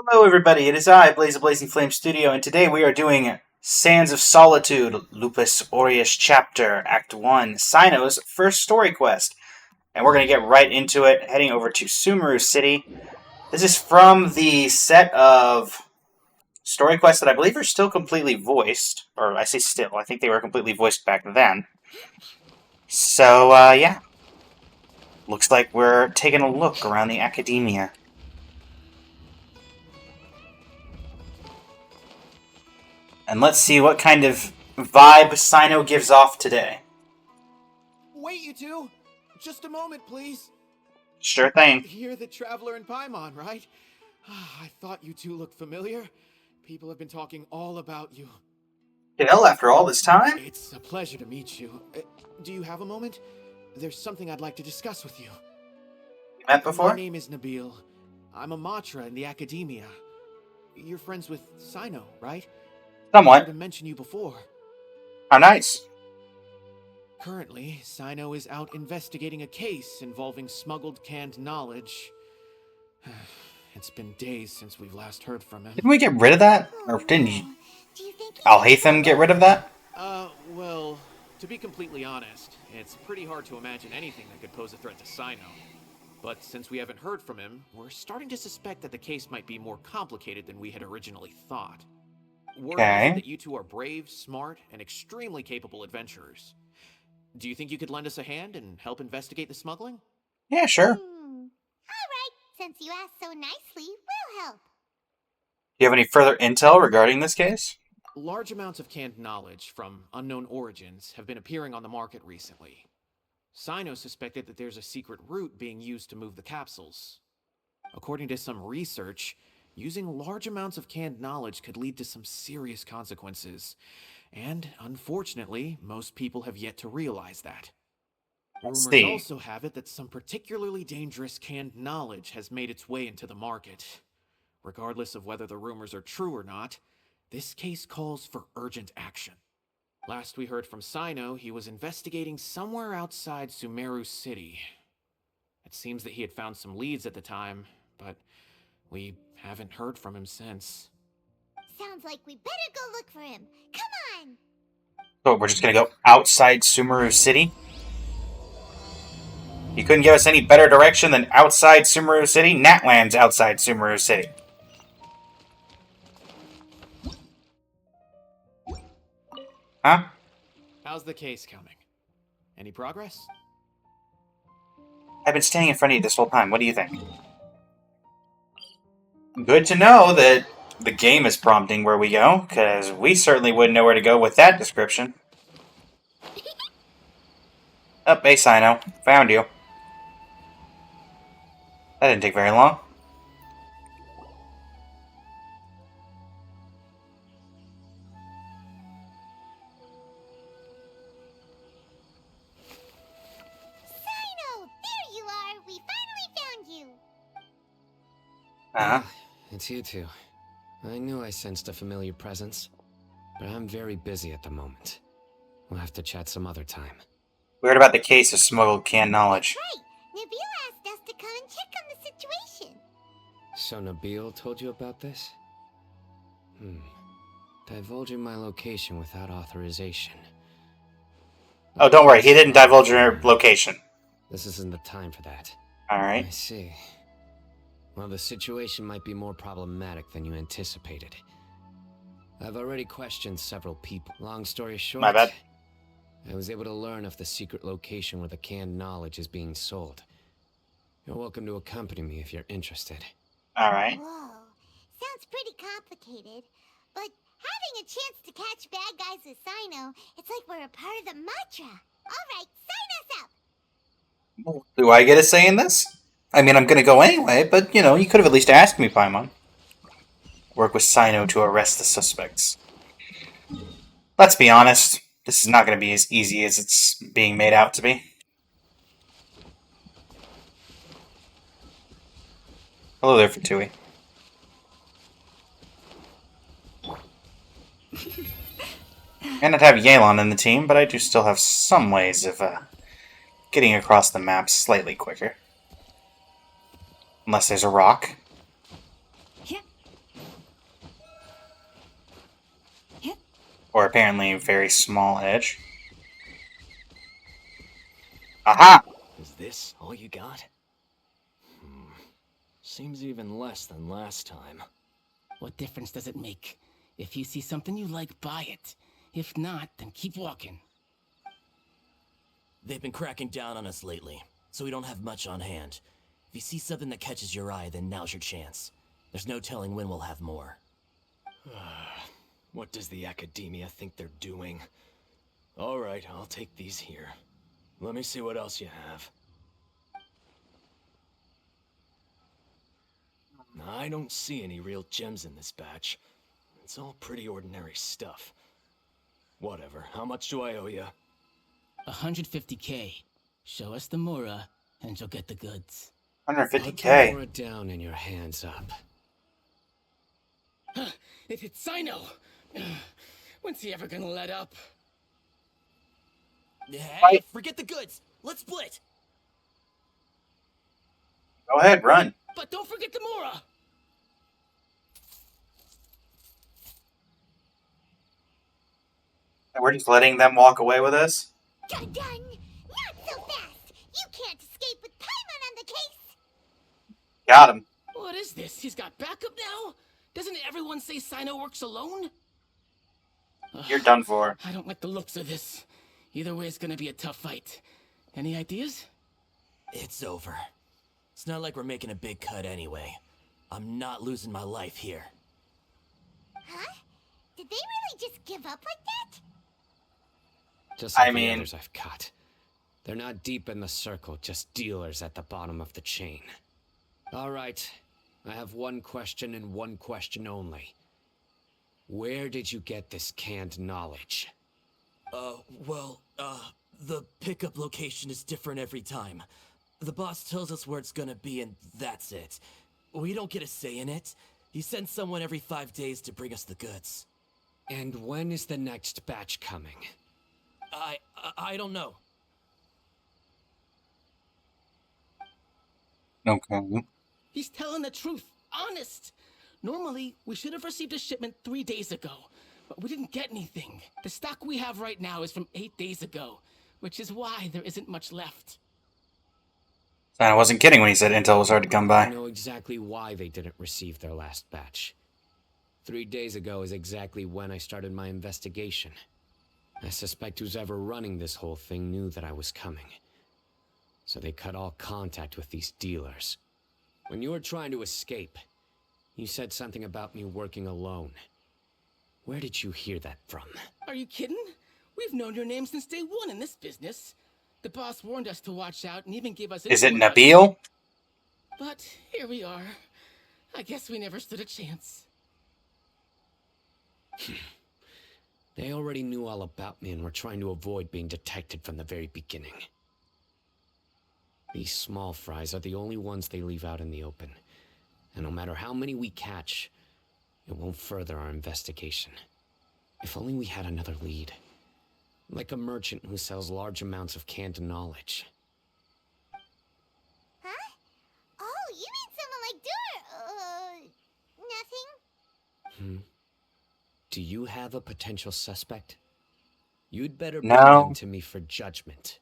Hello, everybody. It is I, Blaze of Blazing Flame Studio, and today we are doing Sands of Solitude, Lupus Aureus Chapter, Act 1, Sino's first story quest. And we're going to get right into it, heading over to Sumeru City. This is from the set of story quests that I believe are still completely voiced. Or, I say still, I think they were completely voiced back then. So, yeah. Looks like we're taking a look around the academia. And let's see what kind of vibe Sino gives off today. Wait, you two! Just a moment, please. Sure thing. You're the Traveler in Paimon, right? I thought you two looked familiar. People have been talking all about you. Hell, after all this time? It's a pleasure to meet you. Do you have a moment? There's something I'd like to discuss with you. You met before? My name is Nabil. I'm a MATRA in the academia. You're friends with Sino, right? I Somewhat. heard him mention you before. How nice. Currently, Sino is out investigating a case involving smuggled canned knowledge. It's been days since we've last heard from him. Didn't we get rid of that? Or didn't you? Al-Haytham get rid of that? Well, to be completely honest, it's pretty hard to imagine anything that could pose a threat to Sino. But since we haven't heard from him, we're starting to suspect that the case might be more complicated than we had originally thought. Word has it that you two are brave, smart, and extremely capable adventurers. Do you think you could lend us a hand and help investigate the smuggling? Yeah, sure. Alright, since you asked so nicely, we'll help. Do you have any further intel regarding this case? Large amounts of canned knowledge from unknown origins have been appearing on the market recently. Sino suspected that there's a secret route being used to move the capsules. According to some research, using large amounts of canned knowledge could lead to some serious consequences. And, unfortunately, most people have yet to realize that. Rumors also have it that some particularly dangerous canned knowledge has made its way into the market. Regardless of whether the rumors are true or not, this case calls for urgent action. Last we heard from Sino, he was investigating somewhere outside Sumeru City. It seems that he had found some leads at the time, but we haven't heard from him since. Sounds like we better go look for him. Come on! So we're just gonna go outside Sumeru City? You couldn't give us any better direction than outside Sumeru City? Natland's outside Sumeru City. Huh? How's the case coming? Any progress? I've been standing in front of you this whole time. What do you think? Good to know that the game is prompting where we go, because we certainly wouldn't know where to go with that description. Oh, hey, Sino. Found you. That didn't take very long. Sino! There you are! We finally found you! Uh-huh. It's you two. I knew I sensed a familiar presence, but I'm very busy at the moment. We'll have to chat some other time. We heard about the case of smuggled canned knowledge. Right! Nabil asked us to come and check on the situation. So Nabil told you about this? Divulging my location without authorization. Oh, don't worry. He didn't divulge your location. This isn't the time for that. Alright. I see. Well, the situation might be more problematic than you anticipated. I've already questioned several people. Long story short, My bad. I was able to learn of the secret location where the canned knowledge is being sold. You're welcome to accompany me if you're interested. Alright. Whoa. Sounds pretty complicated. But having a chance to catch bad guys with Sino, it's like we're a part of the MATRA. Alright, sign us up! Do I get a say in this? I mean, I'm gonna go anyway, but, you know, you could have at least asked me, Paimon. Work with Sino to arrest the suspects. Let's be honest. This is not gonna be as easy as it's being made out to be. Hello there, Fatui. And I'd have Yelan in the team, but I do still have some ways of getting across the map slightly quicker. Unless there's a rock. Or apparently a very small edge. Aha! Is this all you got? Seems even less than last time. What difference does it make? If you see something you like, buy it. If not, then keep walking. They've been cracking down on us lately, so we don't have much on hand. If you see something that catches your eye, then now's your chance. There's no telling when we'll have more. What does the academia think they're doing? Alright, I'll take these here. Let me see what else you have. I don't see any real gems in this batch. It's all pretty ordinary stuff. Whatever, how much do I owe you? 150K. Show us the Mora, and you'll get the goods. Put the 150K. Mora down and your hands up. It's Sino! When's he ever gonna let up? Hey, forget the goods! Let's split! Go ahead, run. But don't forget the Mora! And we're just letting them walk away with us? Dun dun! Not so fast! You can't escape with Paimon on the case! Got him. What is this? He's got backup now? Doesn't everyone say Sino works alone? You're done for. I don't like the looks of this. Either way, it's gonna be a tough fight. Any ideas? It's over. It's not like we're making a big cut anyway. I'm not losing my life here. Huh? Did they really just give up like that? Just like I mean- the others I've cut. They're not deep in the circle, just dealers at the bottom of the chain. All right, I have one question and one question only. Where did you get this canned knowledge? The pickup location is different every time. The boss tells us where it's gonna be and that's it. We don't get a say in it. He sends someone every 5 days to bring us the goods. And when is the next batch coming? I don't know. Okay. He's telling the truth. Honest. Normally, we should have received a shipment 3 days ago, but we didn't get anything. The stock we have right now is from 8 days ago, which is why there isn't much left. I wasn't kidding when he said intel was hard to come I by. know exactly why they didn't receive their last batch. 3 days ago is exactly when I started my investigation. I suspect who's ever running this whole thing knew that I was coming. So they cut all contact with these dealers. When you were trying to escape, you said something about me working alone. Where did you hear that from? Are you kidding? We've known your name since day one in this business. The boss warned us to watch out and even gave us... Is it info about- Nabil? But here we are. I guess we never stood a chance. They already knew all about me and were trying to avoid being detected from the very beginning. These small fries are the only ones they leave out in the open. And no matter how many we catch, it won't further our investigation. If only we had another lead. Like a merchant who sells large amounts of canned knowledge. Huh? Oh, you mean someone like nothing? Do you have a potential suspect? You'd better bring No. them to me for judgment.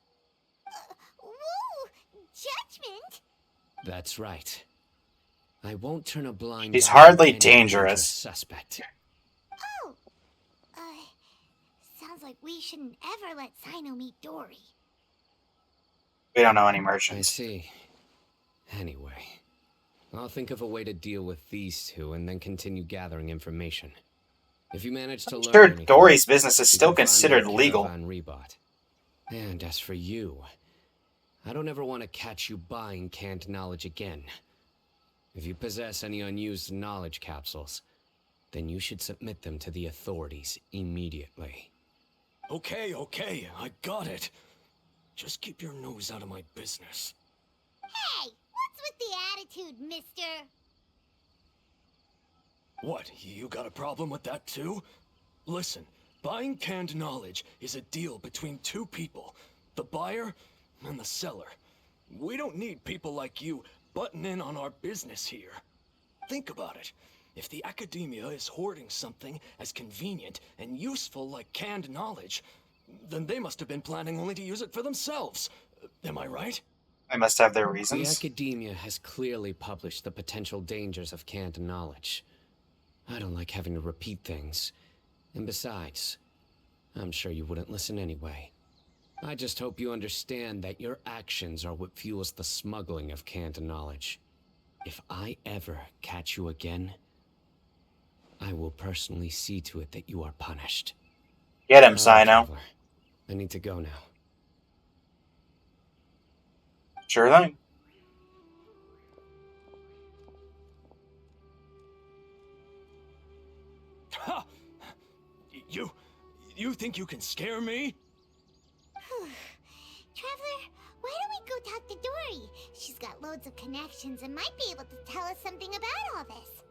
Whoa! Judgment? That's right. I won't turn a blind He's eye hardly to any dangerous. suspect. Oh! Sounds like we shouldn't ever let Sino meet Dory. We don't know any I merchants. see. Anyway, I'll think of a way to deal with these two and then continue gathering information. If you manage to learn Sure, anything, Dory's business is you still can find me considered a legal. caravan rebought. And as for you, I don't ever want to catch you buying canned knowledge again. If you possess any unused knowledge capsules, then you should submit them to the authorities immediately. Okay, I got it. Just keep your nose out of my business. Hey! What's with the attitude, mister? What, you got a problem with that too? Listen, buying canned knowledge is a deal between two people, the buyer and the seller. We don't need people like you butting in on our business here. Think about it. If the academia is hoarding something as convenient and useful like canned knowledge, then they must have been planning only to use it for themselves. Am I right? They must have their The reasons. academia has clearly published the potential dangers of canned knowledge. I don't like having to repeat things. And besides, I'm sure you wouldn't listen anyway. I just hope you understand that your actions are what fuels the smuggling of canned knowledge. If I ever catch you again, I will personally see to it that you are punished. Get him, All right, Sino. Traveler. I need to go now. Sure thing. Ha! You think you can scare me? Traveler, why don't we go talk to Dory? She's got loads of connections and might be able to tell us something about all this.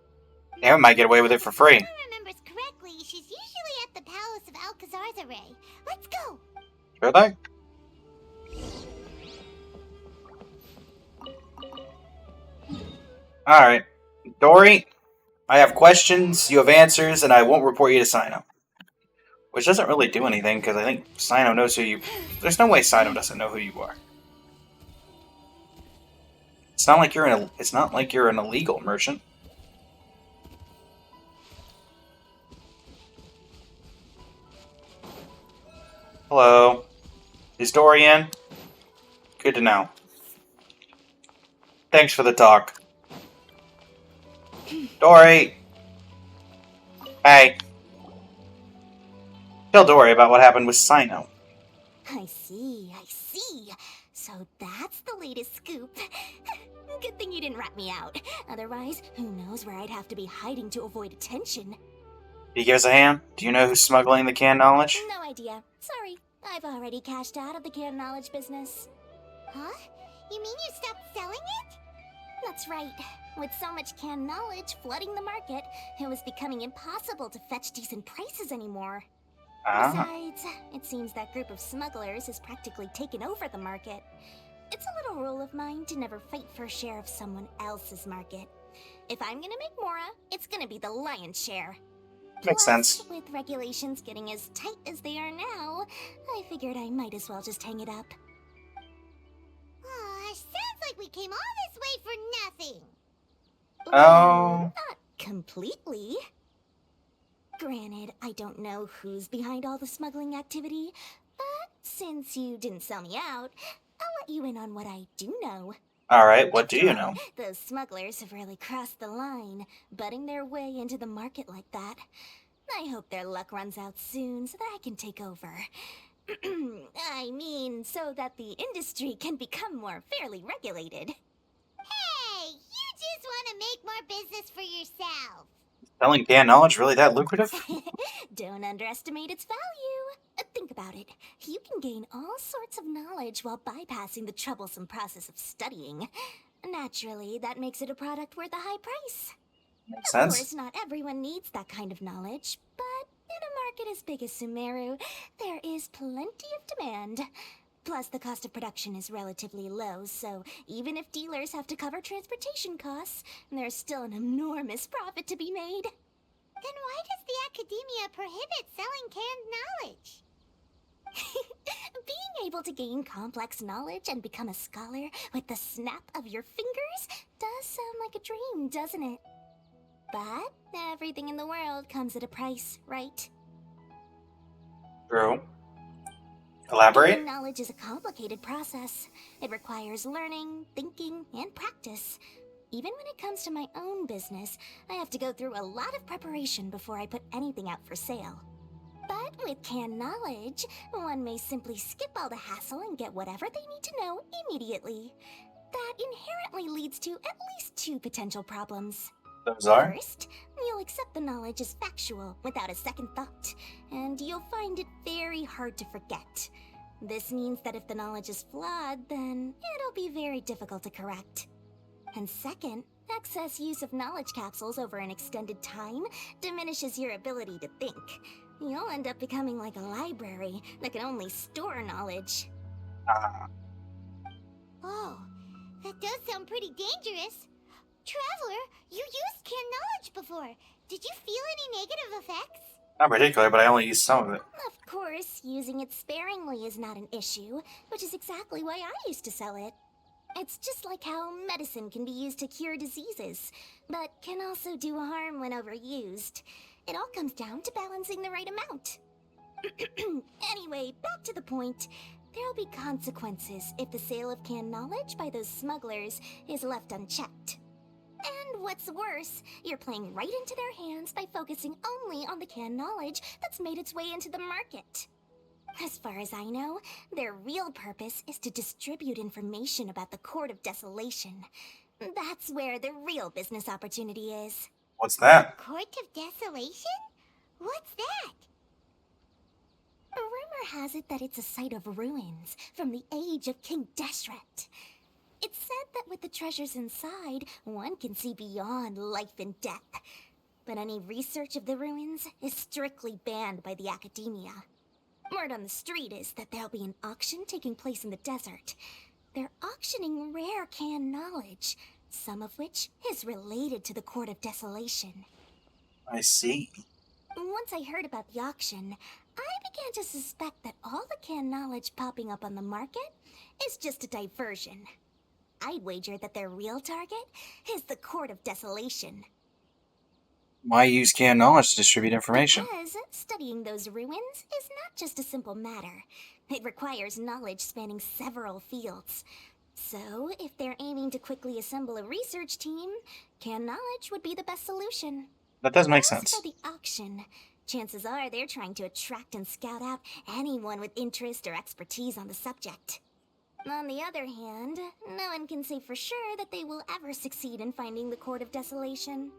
Yeah, we might get away with it for free. If I remembers correctly, she's usually at the palace of Alcazar's array. Let's go! Sure thing. Alright. Dory, I have questions, you have answers, and I won't report you to Sino. Which doesn't really do anything, because I think Sino knows who you... There's no way Sino doesn't know who you are. It's not like you're an illegal merchant. Hello. Is Dory in? Good to know. Thanks for the talk. Dory! Hey. Tell Dory about what happened with Sino. I see. So that's the latest scoop. Good thing you didn't rat me out. Otherwise, who knows where I'd have to be hiding to avoid attention. Can you give us a hand? Do you know who's smuggling the canned knowledge? No idea. Sorry. I've already cashed out of the canned knowledge business. Huh? You mean you stopped selling it? That's right. With so much canned knowledge flooding the market, it was becoming impossible to fetch decent prices anymore. Besides, it seems that group of smugglers has practically taken over the market. It's a little rule of mine to never fight for a share of someone else's market. If I'm gonna make Mora, it's gonna be the lion's share. Makes sense. With regulations getting as tight as they are now, I figured I might as well just hang it up. Sounds like we came all this way for nothing. Oh. Not completely. Granted, I don't know who's behind all the smuggling activity, but since you didn't sell me out, I'll let you in on what I do know. Alright, what do you know? Those smugglers have really crossed the line, butting their way into the market like that. I hope their luck runs out soon so that I can take over. I mean, so that the industry can become more fairly regulated. Hey, you just want to make more business for yourself. Selling canned knowledge really that lucrative? Don't underestimate its value. Think about it. You can gain all sorts of knowledge while bypassing the troublesome process of studying. Naturally, that makes it a product worth a high price. Makes Of sense. course, not everyone needs that kind of knowledge, but in a market as big as Sumeru, there is plenty of demand. Plus, the cost of production is relatively low, so even if dealers have to cover transportation costs, there's still an enormous profit to be made. Then why does the academia prohibit selling canned knowledge? Being able to gain complex knowledge and become a scholar with the snap of your fingers does sound like a dream, doesn't it? But everything in the world comes at a price, right? True. Elaborate? Gaining knowledge is a complicated process. It requires learning, thinking, and practice. Even when it comes to my own business, I have to go through a lot of preparation before I put anything out for sale. But with canned knowledge, one may simply skip all the hassle and get whatever they need to know immediately. That inherently leads to at least two potential problems. Those are? First, you'll accept the knowledge as factual without a second thought, and you'll find it very hard to forget. This means that if the knowledge is flawed, then it'll be very difficult to correct. And second, excess use of knowledge capsules over an extended time diminishes your ability to think. You'll end up becoming like a library that can only store knowledge. Oh, that does sound pretty dangerous. Traveler, you used can knowledge before. Did you feel any negative effects? Not particular, but I only used some of it. Of course, using it sparingly is not an issue, which is exactly why I used to sell it. It's just like how medicine can be used to cure diseases, but can also do harm when overused. It all comes down to balancing the right amount. Anyway, back to the point. There'll be consequences if the sale of canned knowledge by those smugglers is left unchecked. And what's worse, you're playing right into their hands by focusing only on the canned knowledge that's made its way into the market. As far as I know, their real purpose is to distribute information about the Court of Desolation. That's where the real business opportunity is. What's that? Court of Desolation? What's that? A rumor has it that it's a site of ruins from the age of King Deshret. It's said that with the treasures inside, one can see beyond life and death. But any research of the ruins is strictly banned by the academia. Word on the street is that there'll be an auction taking place in the desert. They're auctioning rare canned knowledge, some of which is related to the Court of Desolation. I see. Once I heard about the auction, I began to suspect that all the canned knowledge popping up on the market is just a diversion. I'd wager that their real target is the Court of Desolation. Why use canned knowledge to distribute information? Because studying those ruins is not just a simple matter. It requires knowledge spanning several fields. So, if they're aiming to quickly assemble a research team, canned knowledge would be the best solution. That does make As sense. for the auction, chances are they're trying to attract and scout out anyone with interest or expertise on the subject. On the other hand, no one can say for sure that they will ever succeed in finding the Court of Desolation.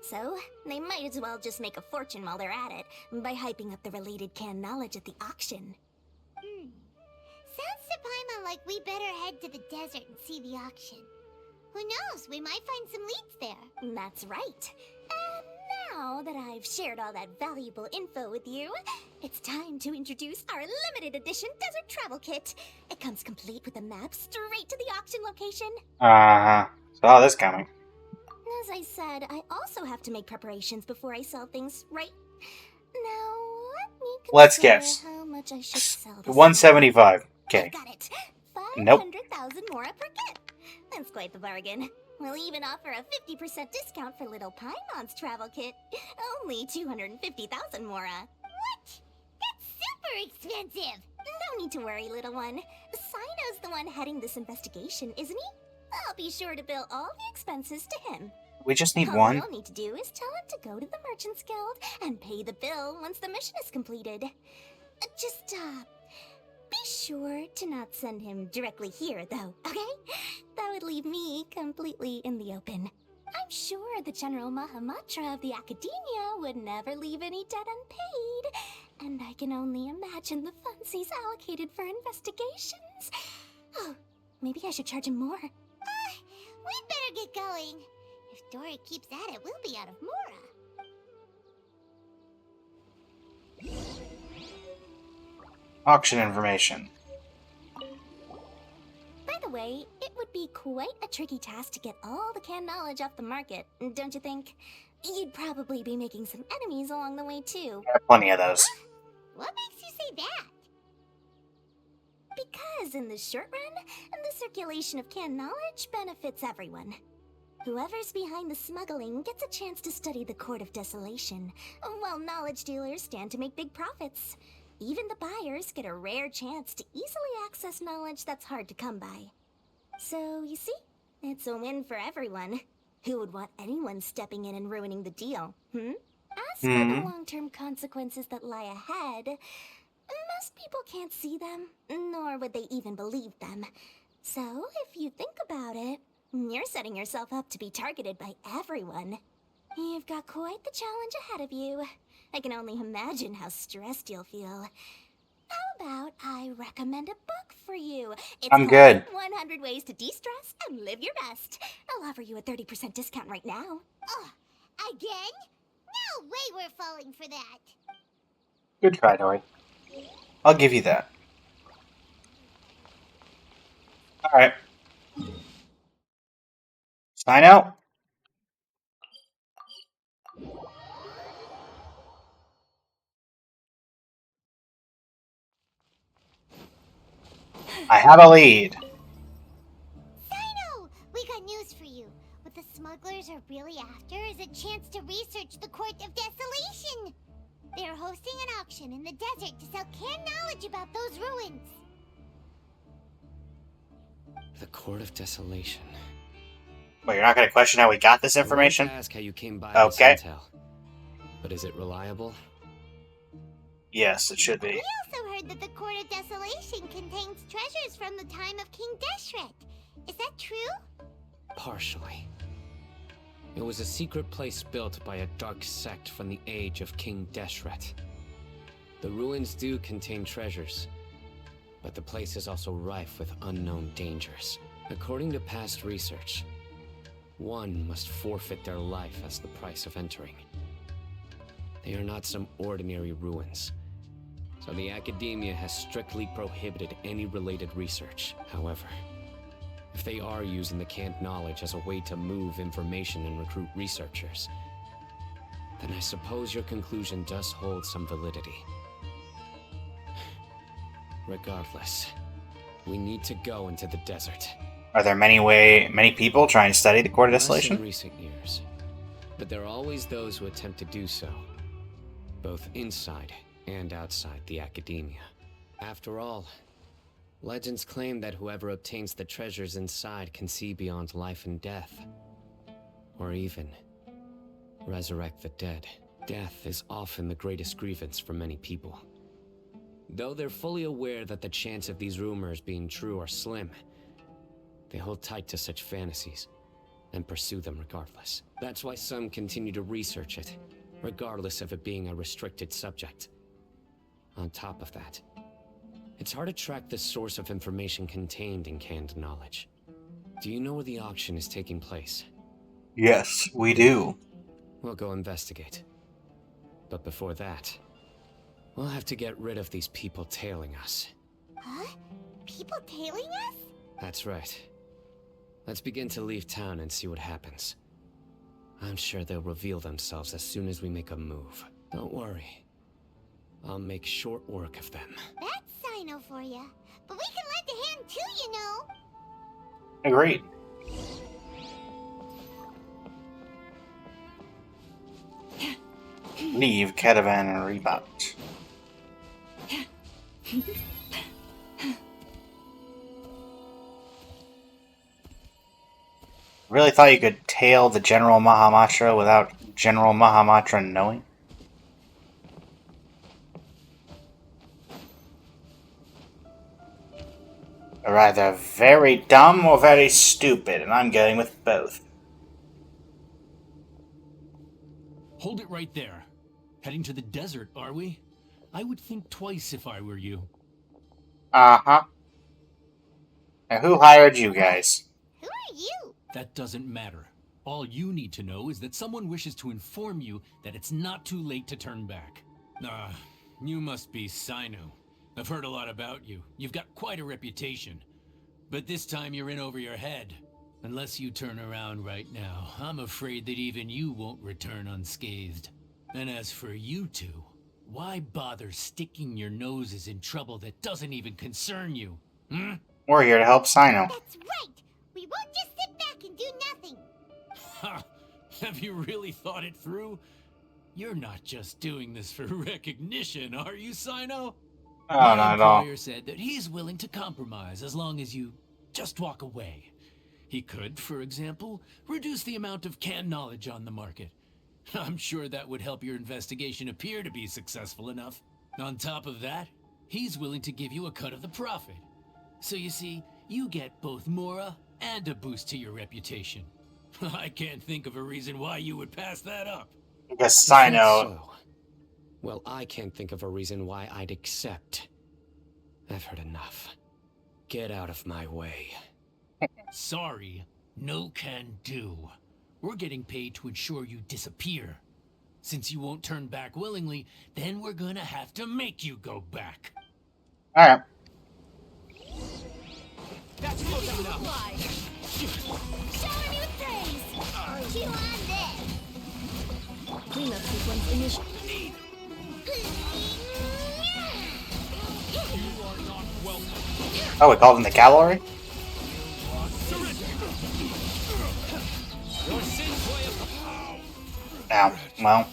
So, they might as well just make a fortune while they're at it by hyping up the related canned knowledge at the auction. Sounds to Paimon like we better head to the desert and see the auction. Who knows, we might find some leads there. That's right. And now that I've shared all that valuable info with you, it's time to introduce our limited edition desert travel kit. It comes complete with a map straight to the auction location. Saw this coming. As I said, I also have to make preparations before I sell things, right? Now, let me consider Let's guess. how much I should sell this 175. Okay. Got it. Nope. 500,000 more per kit. That's quite the bargain. We'll even offer a 50% discount for little Paimon's travel kit. Only 250,000 Mora. What? That's super expensive! No need to worry, little one. Sino's the one heading this investigation, isn't he? I'll be sure to bill all the expenses to him. We just need All one. you'll need to do is tell him to go to the Merchants Guild and pay the bill once the mission is completed. Just, be sure to not send him directly here, though, okay? That would leave me completely in the open. I'm sure the General MATRA of the Academia would never leave any debt unpaid, and I can only imagine the funds he's allocated for investigations. Oh, maybe I should charge him more. We'd better get going. If Dory keeps at it, we'll be out of Mora. Auction information. By the way, it would be quite a tricky task to get all the canned knowledge off the market, don't you think? You'd probably be making some enemies along the way, too. Yeah, plenty of those. What makes you say that? Because in the short run, the circulation of canned knowledge benefits everyone. Whoever's behind the smuggling gets a chance to study the Court of Desolation, while knowledge dealers stand to make big profits. Even the buyers get a rare chance to easily access knowledge that's hard to come by. So, you see, it's a win for everyone. Who would want anyone stepping in and ruining the deal, As for the long-term consequences that lie ahead, most people can't see them, nor would they even believe them. So, if you think about it, you're setting yourself up to be targeted by everyone. You've got quite the challenge ahead of you. I can only imagine how stressed you'll feel. How about I recommend a book for you? It's I'm called good. 100 Ways to De-Stress and Live Your Best. I'll offer you a 30% discount right now. Oh, again? No way we're falling for that. Good try, Dory. I'll give you that. Alright. Sign out. I have a lead. Sino! We got news for you. What the smugglers are really after is a chance to research the Court of Desolation. They are hosting an auction in the desert to sell canned knowledge about those ruins. The Court of Desolation. Well, you're not going to question how we got this I won't information? ask how you came by Okay. this intel. But is it reliable? Yes, it should be. We also heard that the Court of Desolation contains treasures from the time of King Deshret. Is that true? Partially. It was a secret place built by a dark sect from the age of King Deshret. The ruins do contain treasures, but the place is also rife with unknown dangers. According to past research, one must forfeit their life as the price of entering. They are not some ordinary ruins, so the Academia has strictly prohibited any related research. However, if they are using the canned knowledge as a way to move information and recruit researchers, then I suppose your conclusion does hold some validity. Regardless, we need to go into the desert. Are there many people trying to study the Court of Less Desolation? in recent years, but there are always those who attempt to do so, both inside and outside the Academia. After all, legends claim that whoever obtains the treasures inside can see beyond life and death, or even resurrect the dead. Death is often the greatest grievance for many people. Though they're fully aware that the chance of these rumors being true are slim, they hold tight to such fantasies and pursue them regardless. That's why some continue to research it, regardless of it being a restricted subject. On top of that, it's hard to track the source of information contained in canned knowledge. Do you know where the auction is taking place? Yes, we do. We'll go investigate. But before that, we'll have to get rid of these people tailing us. Huh? People tailing us? That's right. Let's begin to leave town and see what happens. I'm sure they'll reveal themselves as soon as we make a move. Don't worry. I'll make short work of them. That's Sino for ya. But we can lend a hand too, you know. Agreed. Leave caravan and reboot. Really thought you could tail the General MATRA without General MATRA knowing? They're either very dumb or very stupid, and I'm going with both. Hold it right there. Heading to the desert, are we? I would think twice if I were you. Uh-huh. And who hired you guys? Who are you? That doesn't matter. All you need to know is that someone wishes to inform you that it's not too late to turn back. You must be Sino. I've heard a lot about you. You've got quite a reputation. But this time you're in over your head. Unless you turn around right now, I'm afraid that even you won't return unscathed. And as for you two, why bother sticking your noses in trouble that doesn't even concern you? Hmm? We're here to help Sino. That's right. We won't just sit back and do nothing. Ha! Have you really thought it through? You're not just doing this for recognition, are you, Sino? Oh, not at all. My employer said that he's willing to compromise as long as you just walk away. He could, for example, reduce the amount of canned knowledge on the market. I'm sure that would help your investigation appear to be successful enough. On top of that, he's willing to give you a cut of the profit. So you see, you get both Mora and a boost to your reputation. I can't think of a reason why you would pass that up. Because Sino... So, well, I can't think of a reason why I'd accept. I've heard enough. Get out of my way. Sorry, no can do. We're getting paid to ensure you disappear. Since you won't turn back willingly, then we're gonna have to make you go back. Alright. That's close enough. Shower me with praise! Chew on this. Cleanup sequence initial. You are not welcome. Oh, we called in the cavalry? Now, well.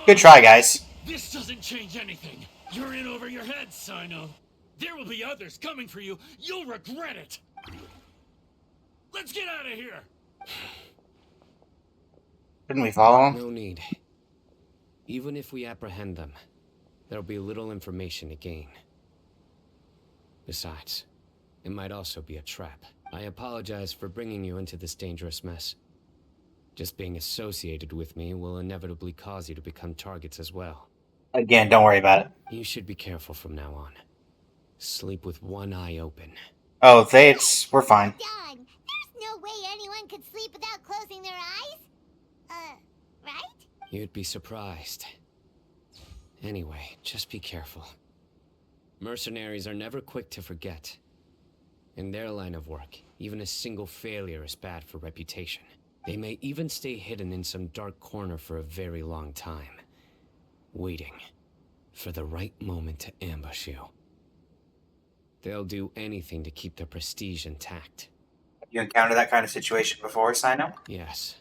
Good try, guys. This doesn't change anything. You're in over your head, Sino. There will be others coming for you. You'll regret it. Let's get out of here. Didn't we follow him? No need. Even if we apprehend them, there'll be little information to gain. Besides, it might also be a trap. I apologize for bringing you into this dangerous mess. Just being associated with me will inevitably cause you to become targets as well. Again, don't worry about it. You should be careful from now on. Sleep with one eye open. Oh, we're fine. Done. There's no way anyone could sleep without closing their eyes. Right? You'd be surprised. Anyway, just be careful. Mercenaries are never quick to forget. In their line of work, even a single failure is bad for reputation. They may even stay hidden in some dark corner for a very long time, waiting for the right moment to ambush you. They'll do anything to keep their prestige intact. Have you encountered that kind of situation before, Sino? Yes.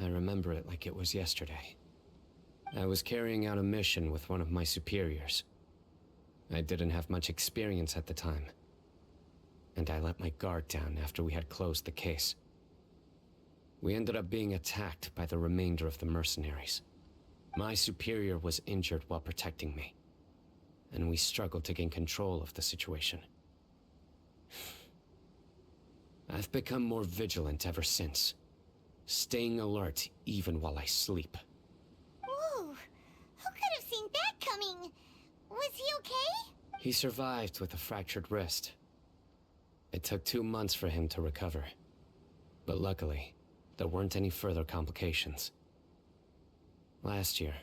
I remember it like it was yesterday. I was carrying out a mission with one of my superiors. I didn't have much experience at the time, and I let my guard down after we had closed the case. We ended up being attacked by the remainder of the mercenaries. My superior was injured while protecting me, and we struggled to gain control of the situation. I've become more vigilant ever since, staying alert even while I sleep. Whoa! Who could have seen that coming? Was he okay? He survived with a fractured wrist. It took 2 months for him to recover, but luckily, there weren't any further complications. Last year,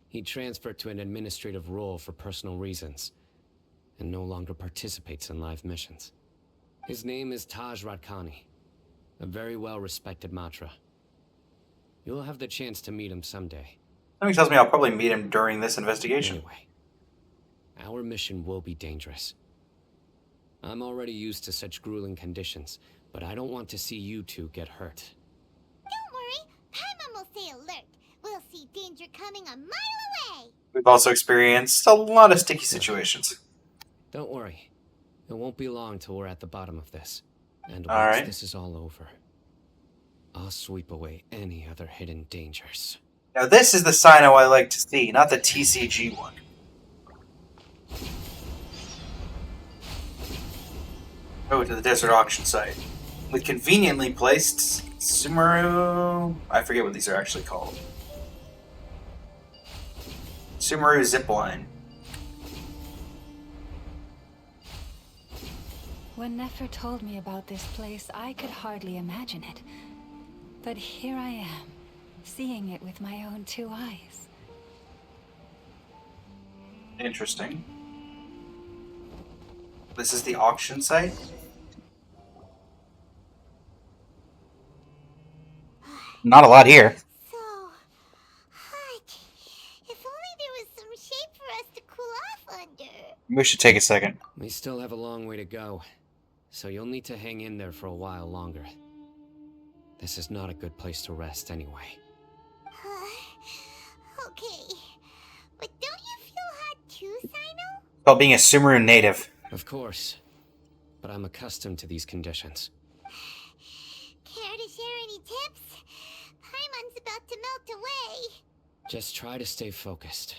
he transferred to an administrative role for personal reasons, and no longer participates in live missions. His name is Taj Radkani, a very well-respected MATRA. You'll have the chance to meet him someday. Something tells me I'll probably meet him during this investigation. Anyway, our mission will be dangerous. I'm already used to such grueling conditions, but I don't want to see you two get hurt. Don't worry, Paimon will stay alert. We'll see danger coming a mile away. We've also experienced a lot of sticky situations. Don't worry. It won't be long till we're at the bottom of this. And All once right. this is all over, I'll sweep away any other hidden dangers. Now this is the Sino I like to see, not the TCG one. Go to the desert auction site. With conveniently placed Sumeru... I forget what these are actually called. Sumeru zipline. When Nefer told me about this place, I could hardly imagine it. But here I am, seeing it with my own 2 eyes. Interesting. This is the auction site? Not a lot here. So hot. If only there was some shade for us to cool off under. We should take a second. We still have a long way to go, so you'll need to hang in there for a while longer. This is not a good place to rest anyway. Okay. But don't you feel hot too, Sino? About being a Sumeru native. Of course, but I'm accustomed to these conditions. Care to share any tips? Paimon's about to melt away. Just try to stay focused.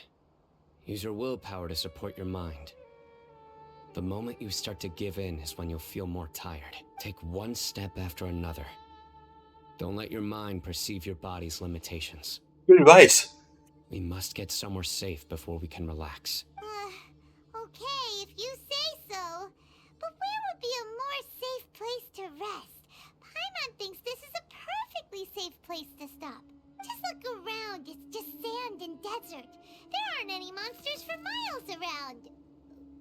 Use your willpower to support your mind. The moment you start to give in is when you'll feel more tired. Take one step after another. Don't let your mind perceive your body's limitations. Good advice. We must get somewhere safe before we can relax. Okay, if you say so. But where would be a more safe place to rest? Paimon thinks this is a perfectly safe place to stop. Just look around, it's just sand and desert. There aren't any monsters for miles around.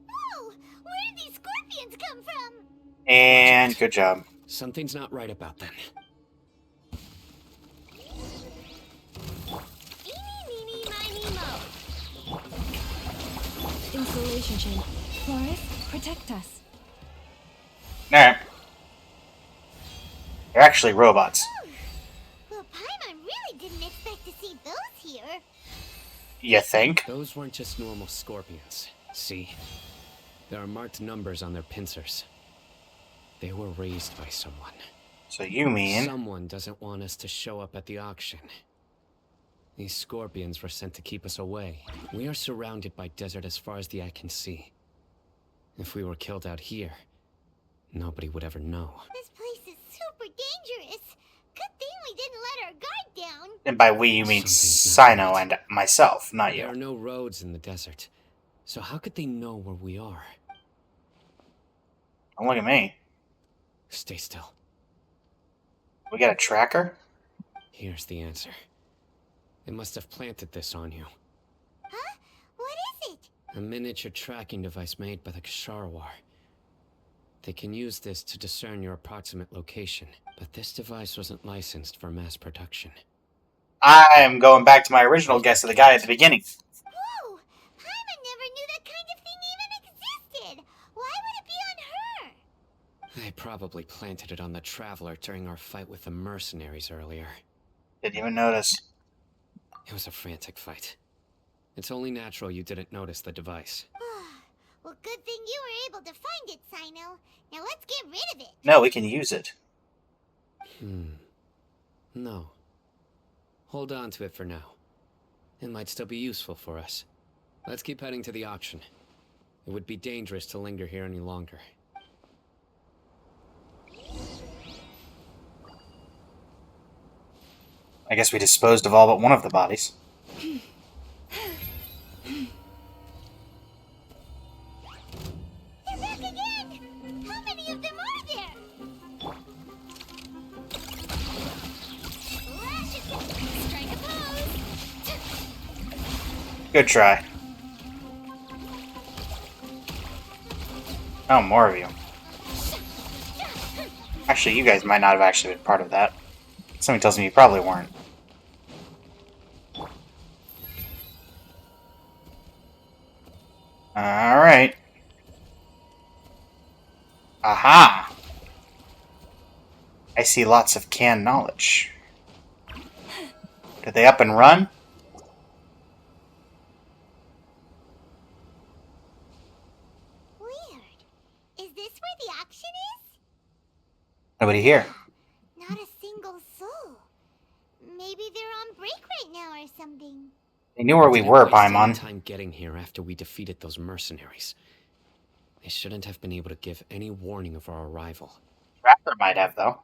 Whoa, where did these scorpions come from? And good job. Something's not right about them. Installation chain. Flores, protect us. Alright. They're actually robots. Well, Paimon really didn't expect to see those here. You think? Those weren't just normal scorpions. See? There are marked numbers on their pincers. They were raised by someone. So you mean... Someone doesn't want us to show up at the auction. These scorpions were sent to keep us away. We are surrounded by desert as far as the eye can see. If we were killed out here, nobody would ever know. This place is super dangerous. Good thing we didn't let our guard down. And by we, you mean Something's not Sino right. and myself, not There are you. no roads in the desert. So how could they know where we are? Don't look at me. Stay still. We got a tracker? Here's the answer. They must have planted this on you. Huh? What is it? A miniature tracking device made by the Ksharawar. They can use this to discern your approximate location, but this device wasn't licensed for mass production. I'm going back to my original guess of the guy at the beginning. Whoa! Paimon never knew that kind of thing even existed. Why would it be on her? They probably planted it on the Traveler during our fight with the mercenaries earlier. Didn't even notice. It was a frantic fight. It's only natural you didn't notice the device. Well, good thing you were able to find it, Sino. Now let's get rid of it. No, we can use it. No. Hold on to it for now. It might still be useful for us. Let's keep heading to the auction. It would be dangerous to linger here any longer. I guess we disposed of all but one of the bodies. They're back again! How many of them are there? Strike a pose! Good try. Oh, more of you. Actually, you guys might not have actually been part of that. Something tells me you probably weren't. Alright. Aha! I see lots of canned knowledge. Did they up and run? Weird. Is this where the auction is? Nobody here. Not a single soul. Maybe they're on break right now or something. They knew where we Didn't were, waste any Paimon. time getting here after we defeated those mercenaries. They shouldn't have been able to give any warning of our arrival. Rapper might have, though.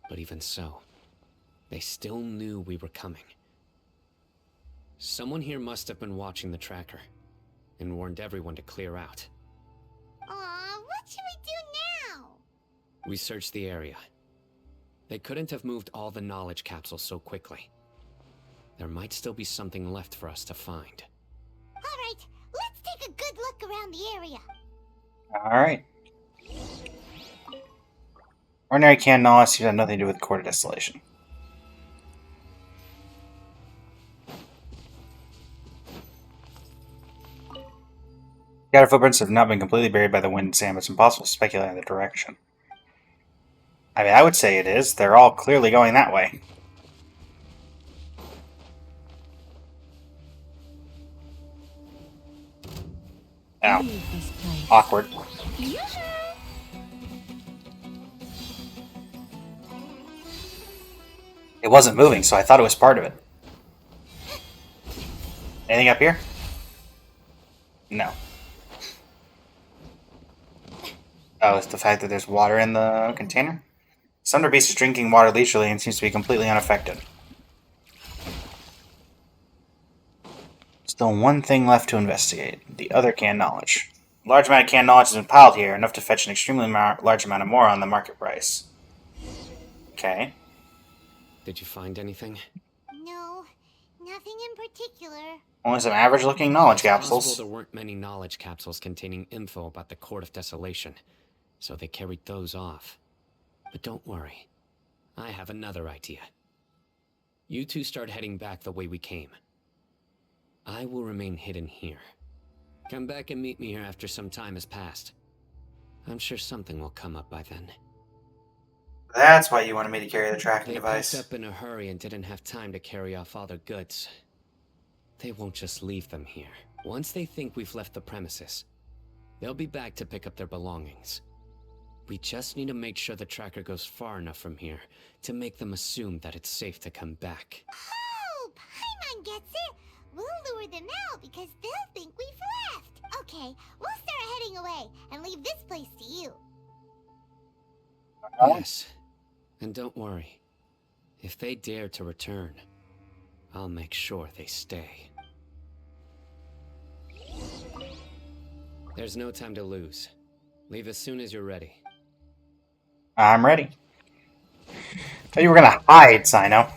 But even so, they still knew we were coming. Someone here must have been watching the tracker and warned everyone to clear out. Aw, what should we do now? We searched the area. They couldn't have moved all the knowledge capsules so quickly. There might still be something left for us to find. Alright, let's take a good look around the area. Alright. Ordinary canned knowledge seems to have nothing to do with quarter distillation. Scattered footprints have not been completely buried by the wind and sand, but it's impossible to speculate on the direction. I mean, I would say it is. They're all clearly going that way. Ow. Leave this place. Awkward. It wasn't moving, so I thought it was part of it. Anything up here? No. Oh, it's the fact that there's water in the container? Sunder Beast is drinking water leisurely and seems to be completely unaffected. Still one thing left to investigate. The other canned knowledge. A large amount of canned knowledge has been piled here, enough to fetch an extremely large amount of more on the market price. Okay. Did you find anything? No, nothing in particular. Only some average-looking knowledge It's possible capsules. there weren't many knowledge capsules containing info about the Court of Desolation, so they carried those off. But don't worry. I have another idea. You two start heading back the way we came. I will remain hidden here. Come back and meet me here after some time has passed. I'm sure something will come up by then. That's why you wanted me to carry the tracking They device. packed up in a hurry and didn't have time to carry off all their goods. They won't just leave them here. Once they think we've left the premises, they'll be back to pick up their belongings. We just need to make sure the tracker goes far enough from here to make them assume that it's safe to come back. Oh, Paimon gets it. We'll lure them out because they'll think we've left. Okay, we'll start heading away and leave this place to you. Yes. And don't worry. If they dare to return, I'll make sure they stay. There's no time to lose. Leave as soon as you're ready. I'm ready. Thought you were gonna hide, Sino.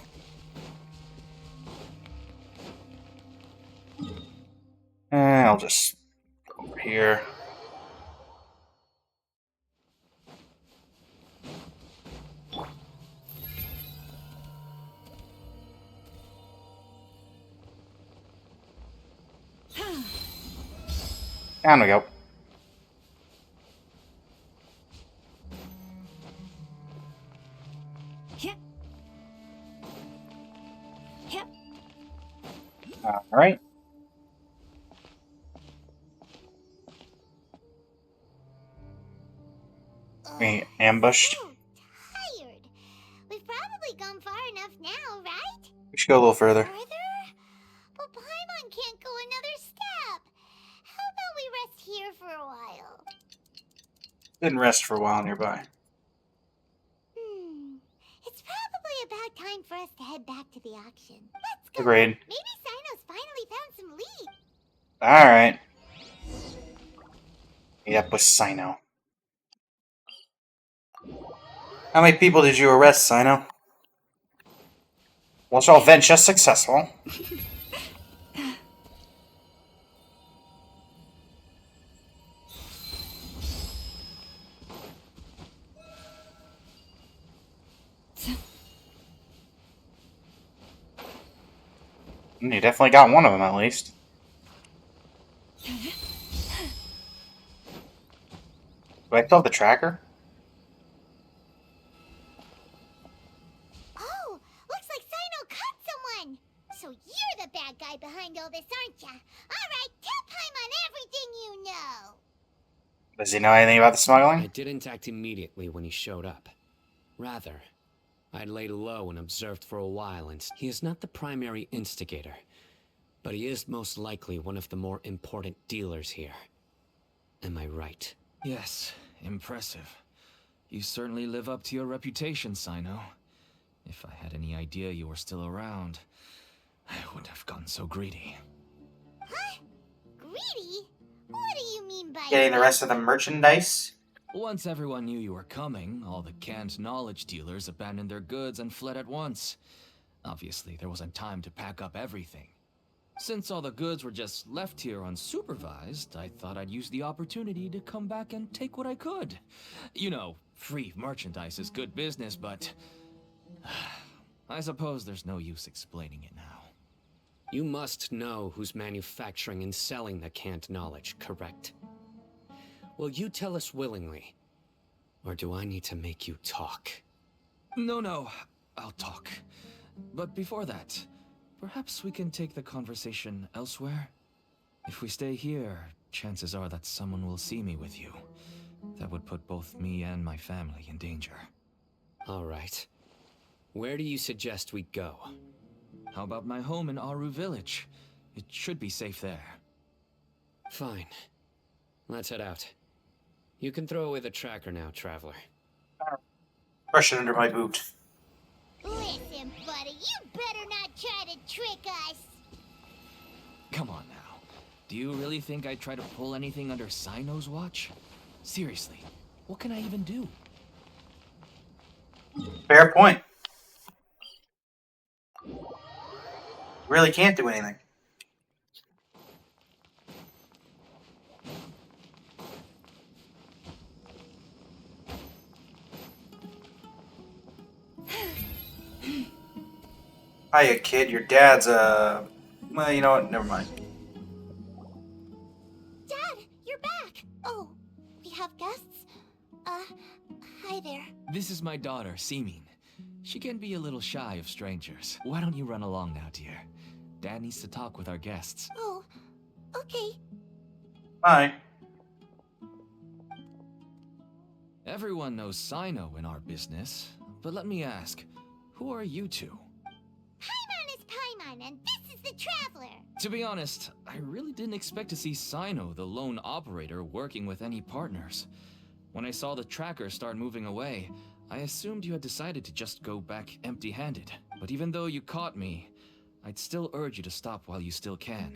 I'll just go over here. Down we go. Yep. Yep. All right. We ambushed. So tired. We've probably gone far enough now, right? We should go a little further. Further? But Paimon can't go another step. How about we rest here for a while? Didn't rest for a while nearby. It's probably about time for us to head back to the auction. Let's go. Agreed. Maybe Sino's finally found some leads. All right. Meet up with Sino. How many people did you arrest, Sino? Was your venture successful? You definitely got one of them, at least. Do I still have the tracker? Oh, looks like Sino caught someone. So you're the bad guy behind all this, aren't ya? All right, tell Paimon everything you know. Does he know anything about the I smuggling? didn't act immediately when he showed up. Rather, I laid low and observed for a while, and he is not the primary instigator, but he is most likely one of the more important dealers here. Am I right? Yes, impressive. You certainly live up to your reputation, Sino. If I had any idea you were still around, I wouldn't have gotten so greedy. Huh? Greedy? What do you mean by Getting the rest of the merchandise? Once everyone knew you were coming, all the canned knowledge dealers abandoned their goods and fled at once. Obviously, there wasn't time to pack up everything. Since all the goods were just left here unsupervised, I thought I'd use the opportunity to come back and take what I could. You know, free merchandise is good business, but I suppose there's no use explaining it now. You must know who's manufacturing and selling the canned knowledge, correct? Will you tell us willingly? Or do I need to make you talk? No, I'll talk. But before that, perhaps we can take the conversation elsewhere? If we stay here, chances are that someone will see me with you. That would put both me and my family in danger. All right. Where do you suggest we go? How about my home in Aureus village? It should be safe there. Fine. Let's head out. You can throw away the tracker now, traveler. Brush it under my boot. Listen, buddy, you better not try to trick us. Come on now. Do you really think I'd try to pull anything under Sino's watch? Seriously, what can I even do? Fair point. Really can't do anything. Hiya, kid. Your dad's, well, you know what? Never mind. This is my daughter, Seeming. She can be a little shy of strangers. Why don't you run along now, dear? Dad needs to talk with our guests. Oh, okay. Bye. Everyone knows Sino in our business, but let me ask, who are you two? Paimon is Paimon, and this is the Traveler. To be honest, I really didn't expect to see Sino, the lone operator, working with any partners. When I saw the tracker start moving away, I assumed you had decided to just go back empty-handed. But even though you caught me, I'd still urge you to stop while you still can.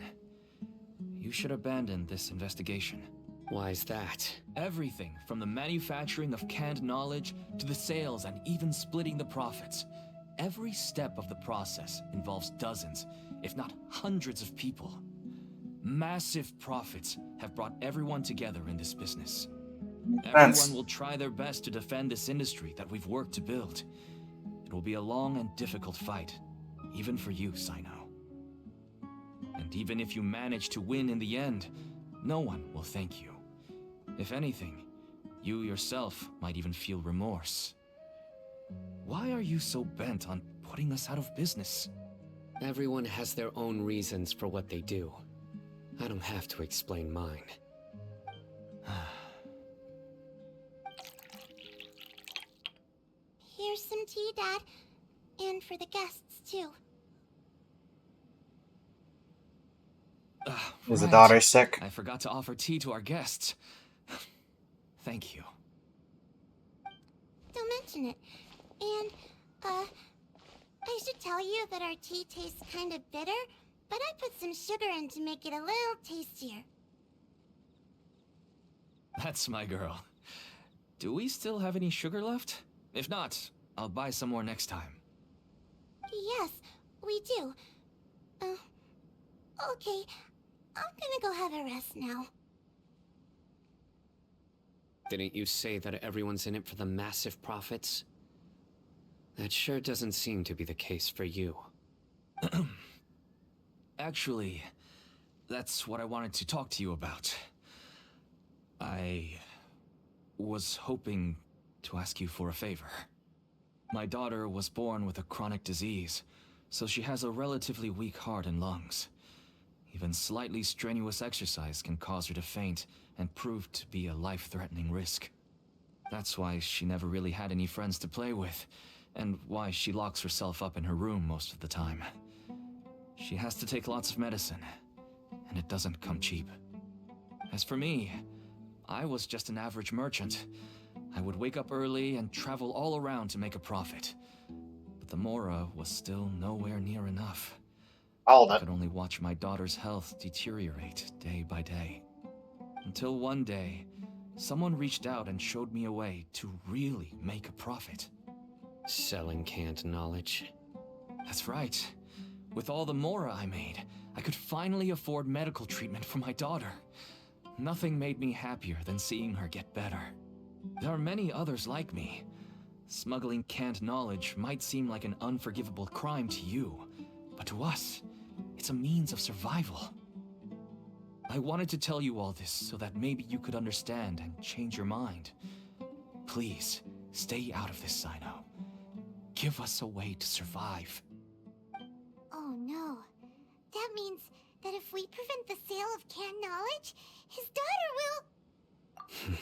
You should abandon this investigation. Why is that? Everything from the manufacturing of canned knowledge to the sales and even splitting the profits. Every step of the process involves dozens, if not hundreds of people. Massive profits have brought everyone together in this business. Everyone will try their best to defend this industry that we've worked to build. It will be a long and difficult fight, even for you, Sino. And even if you manage to win in the end, no one will thank you. If anything, you yourself might even feel remorse. Why are you so bent on putting us out of business? Everyone has their own reasons for what they do. I don't have to explain mine. Here's some tea, Dad. And for the guests, too. Is the Right. daughter sick? I forgot to offer tea to our guests. Thank you. Don't mention it. And, I should tell you that our tea tastes kind of bitter, but I put some sugar in to make it a little tastier. That's my girl. Do we still have any sugar left? If not, I'll buy some more next time. Yes, we do. Okay. I'm gonna go have a rest now. Didn't you say that everyone's in it for the massive profits? That sure doesn't seem to be the case for you. Actually, that's what I wanted to talk to you about. I was hoping to ask you for a favor. My daughter was born with a chronic disease, so she has a relatively weak heart and lungs. Even slightly strenuous exercise can cause her to faint and prove to be a life-threatening risk. That's why she never really had any friends to play with, and why she locks herself up in her room most of the time. She has to take lots of medicine, and it doesn't come cheap. As for me, I was just an average merchant. I would wake up early and travel all around to make a profit. But the Mora was still nowhere near enough. Hold I it. could only watch my daughter's health deteriorate day by day. Until one day, someone reached out and showed me a way to really make a profit. Selling canned knowledge. That's right. With all the Mora I made, I could finally afford medical treatment for my daughter. Nothing made me happier than seeing her get better. There are many others like me. Smuggling canned knowledge might seem like an unforgivable crime to you, but to us, it's a means of survival. I wanted to tell you all this so that maybe you could understand and change your mind. Please, stay out of this, Sino. Give us a way to survive. Oh no. That means that if we prevent the sale of canned knowledge, his daughter will...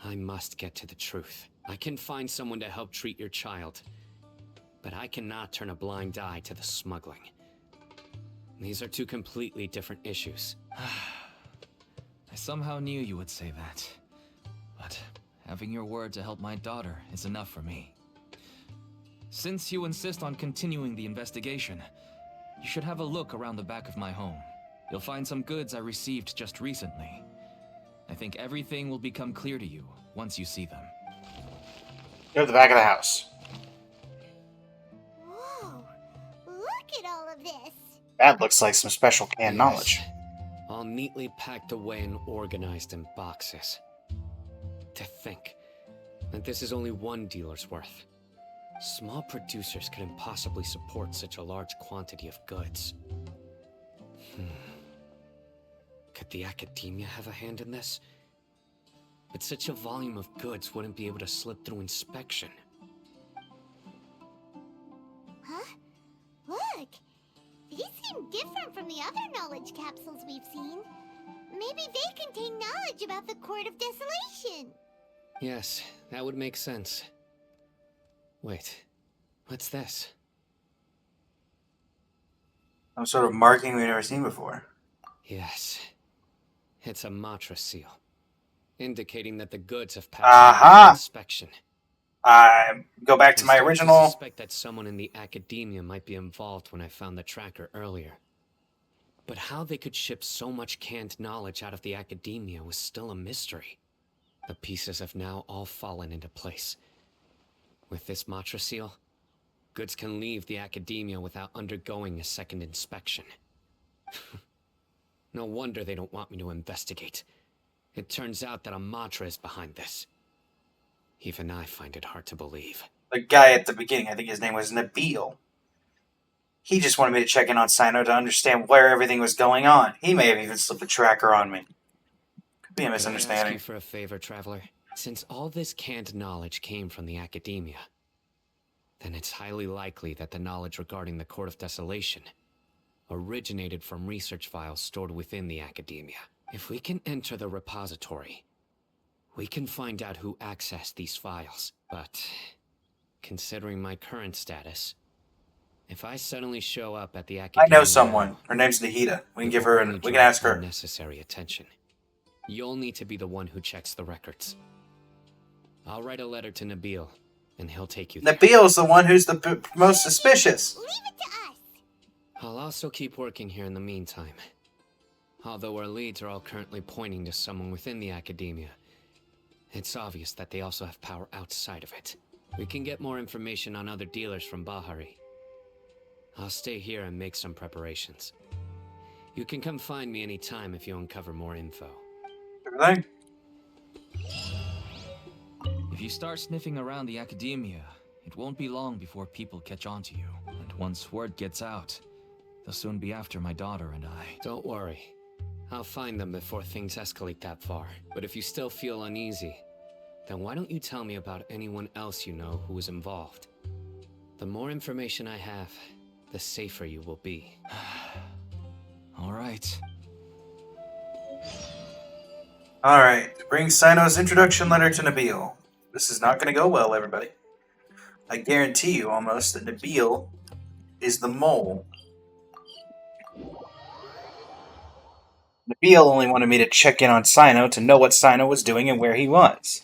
I must get to the truth. I can find someone to help treat your child, but I cannot turn a blind eye to the smuggling. These are two completely different issues. I somehow knew you would say that. But having your word to help my daughter is enough for me. Since you insist on continuing the investigation, you should have a look around the back of my home. You'll find some goods I received just recently. I think everything will become clear to you once you see them. Go to the back of the house. Whoa. Look at all of this. That looks like some special canned knowledge. All neatly packed away and organized in boxes. To think that this is only one dealer's worth. Small producers could impossibly support such a large quantity of goods. Could the academia have a hand in this? but such a volume of goods wouldn't be able to slip through inspection. Huh? Look! These seem different from the other knowledge capsules we've seen. Maybe they contain knowledge about the Court of Desolation. Yes, that would make sense. Wait, what's this? Some sort of marking we've never seen before. Yes, it's a MATRA seal, indicating that the goods have passed Aha! inspection. I go back to my I original. suspect that someone in the academia might be involved when I found the tracker earlier. But how they could ship so much canned knowledge out of the academia was still a mystery. The pieces have now all fallen into place. With this MATRA seal, goods can leave the academia without undergoing a second inspection. No wonder they don't want me to investigate. It turns out that a MATRA is behind this. Even I find it hard to believe. The guy at the beginning, I think his name was Nabil. He just wanted me to check in on Sino to understand where everything was going on. He may have even slipped a tracker on me. Could be a Can I ask misunderstanding. you for a favor, Traveler? Since all this canned knowledge came from the academia, then it's highly likely that the knowledge regarding the Court of Desolation originated from research files stored within the academia. If we can enter the repository, we can find out who accessed these files. But considering my current status, if I suddenly show up at the I academia, know someone. Her name's Nahida. We can give her we can ask her. Unnecessary attention. You'll need to be the one who checks the records. I'll write a letter to Nabil, and he'll take you there. Nabil's the one who's the most suspicious. Leave it to us! I'll also keep working here in the meantime. Although our leads are all currently pointing to someone within the academia, it's obvious that they also have power outside of it. We can get more information on other dealers from Bahari. I'll stay here and make some preparations. You can come find me anytime if you uncover more info. Everything? If you start sniffing around the academia, it won't be long before people catch on to you. And once word gets out, they'll soon be after my daughter and I. Don't worry. I'll find them before things escalate that far. But if you still feel uneasy, then why don't you tell me about anyone else you know who was involved? The more information I have, the safer you will be. All right. Alright, bring Sino's introduction letter to Nabil. This is not going to go well, everybody. I guarantee you almost that Nabil is the mole. Nabil only wanted me to check in on Sino to know what Sino was doing and where he was.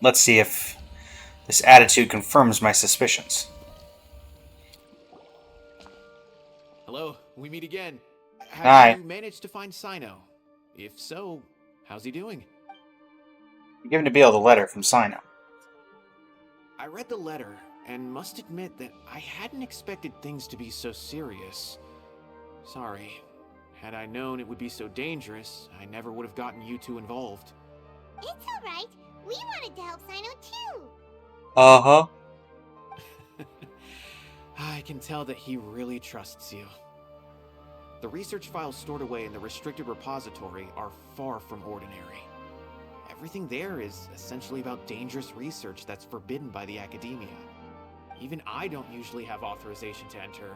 Let's see if this attitude confirms my suspicions. Hello, we meet again. Have Hi. you managed to find Sino? If so, how's he doing? Give Nabil the letter from Sino. I read the letter and must admit that I hadn't expected things to be so serious. Sorry. Had I known it would be so dangerous, I never would have gotten you two involved. It's alright. We wanted to help Sino too. Uh-huh. I can tell that he really trusts you. The research files stored away in the restricted repository are far from ordinary. Everything there is essentially about dangerous research that's forbidden by the academia. Even I don't usually have authorization to enter,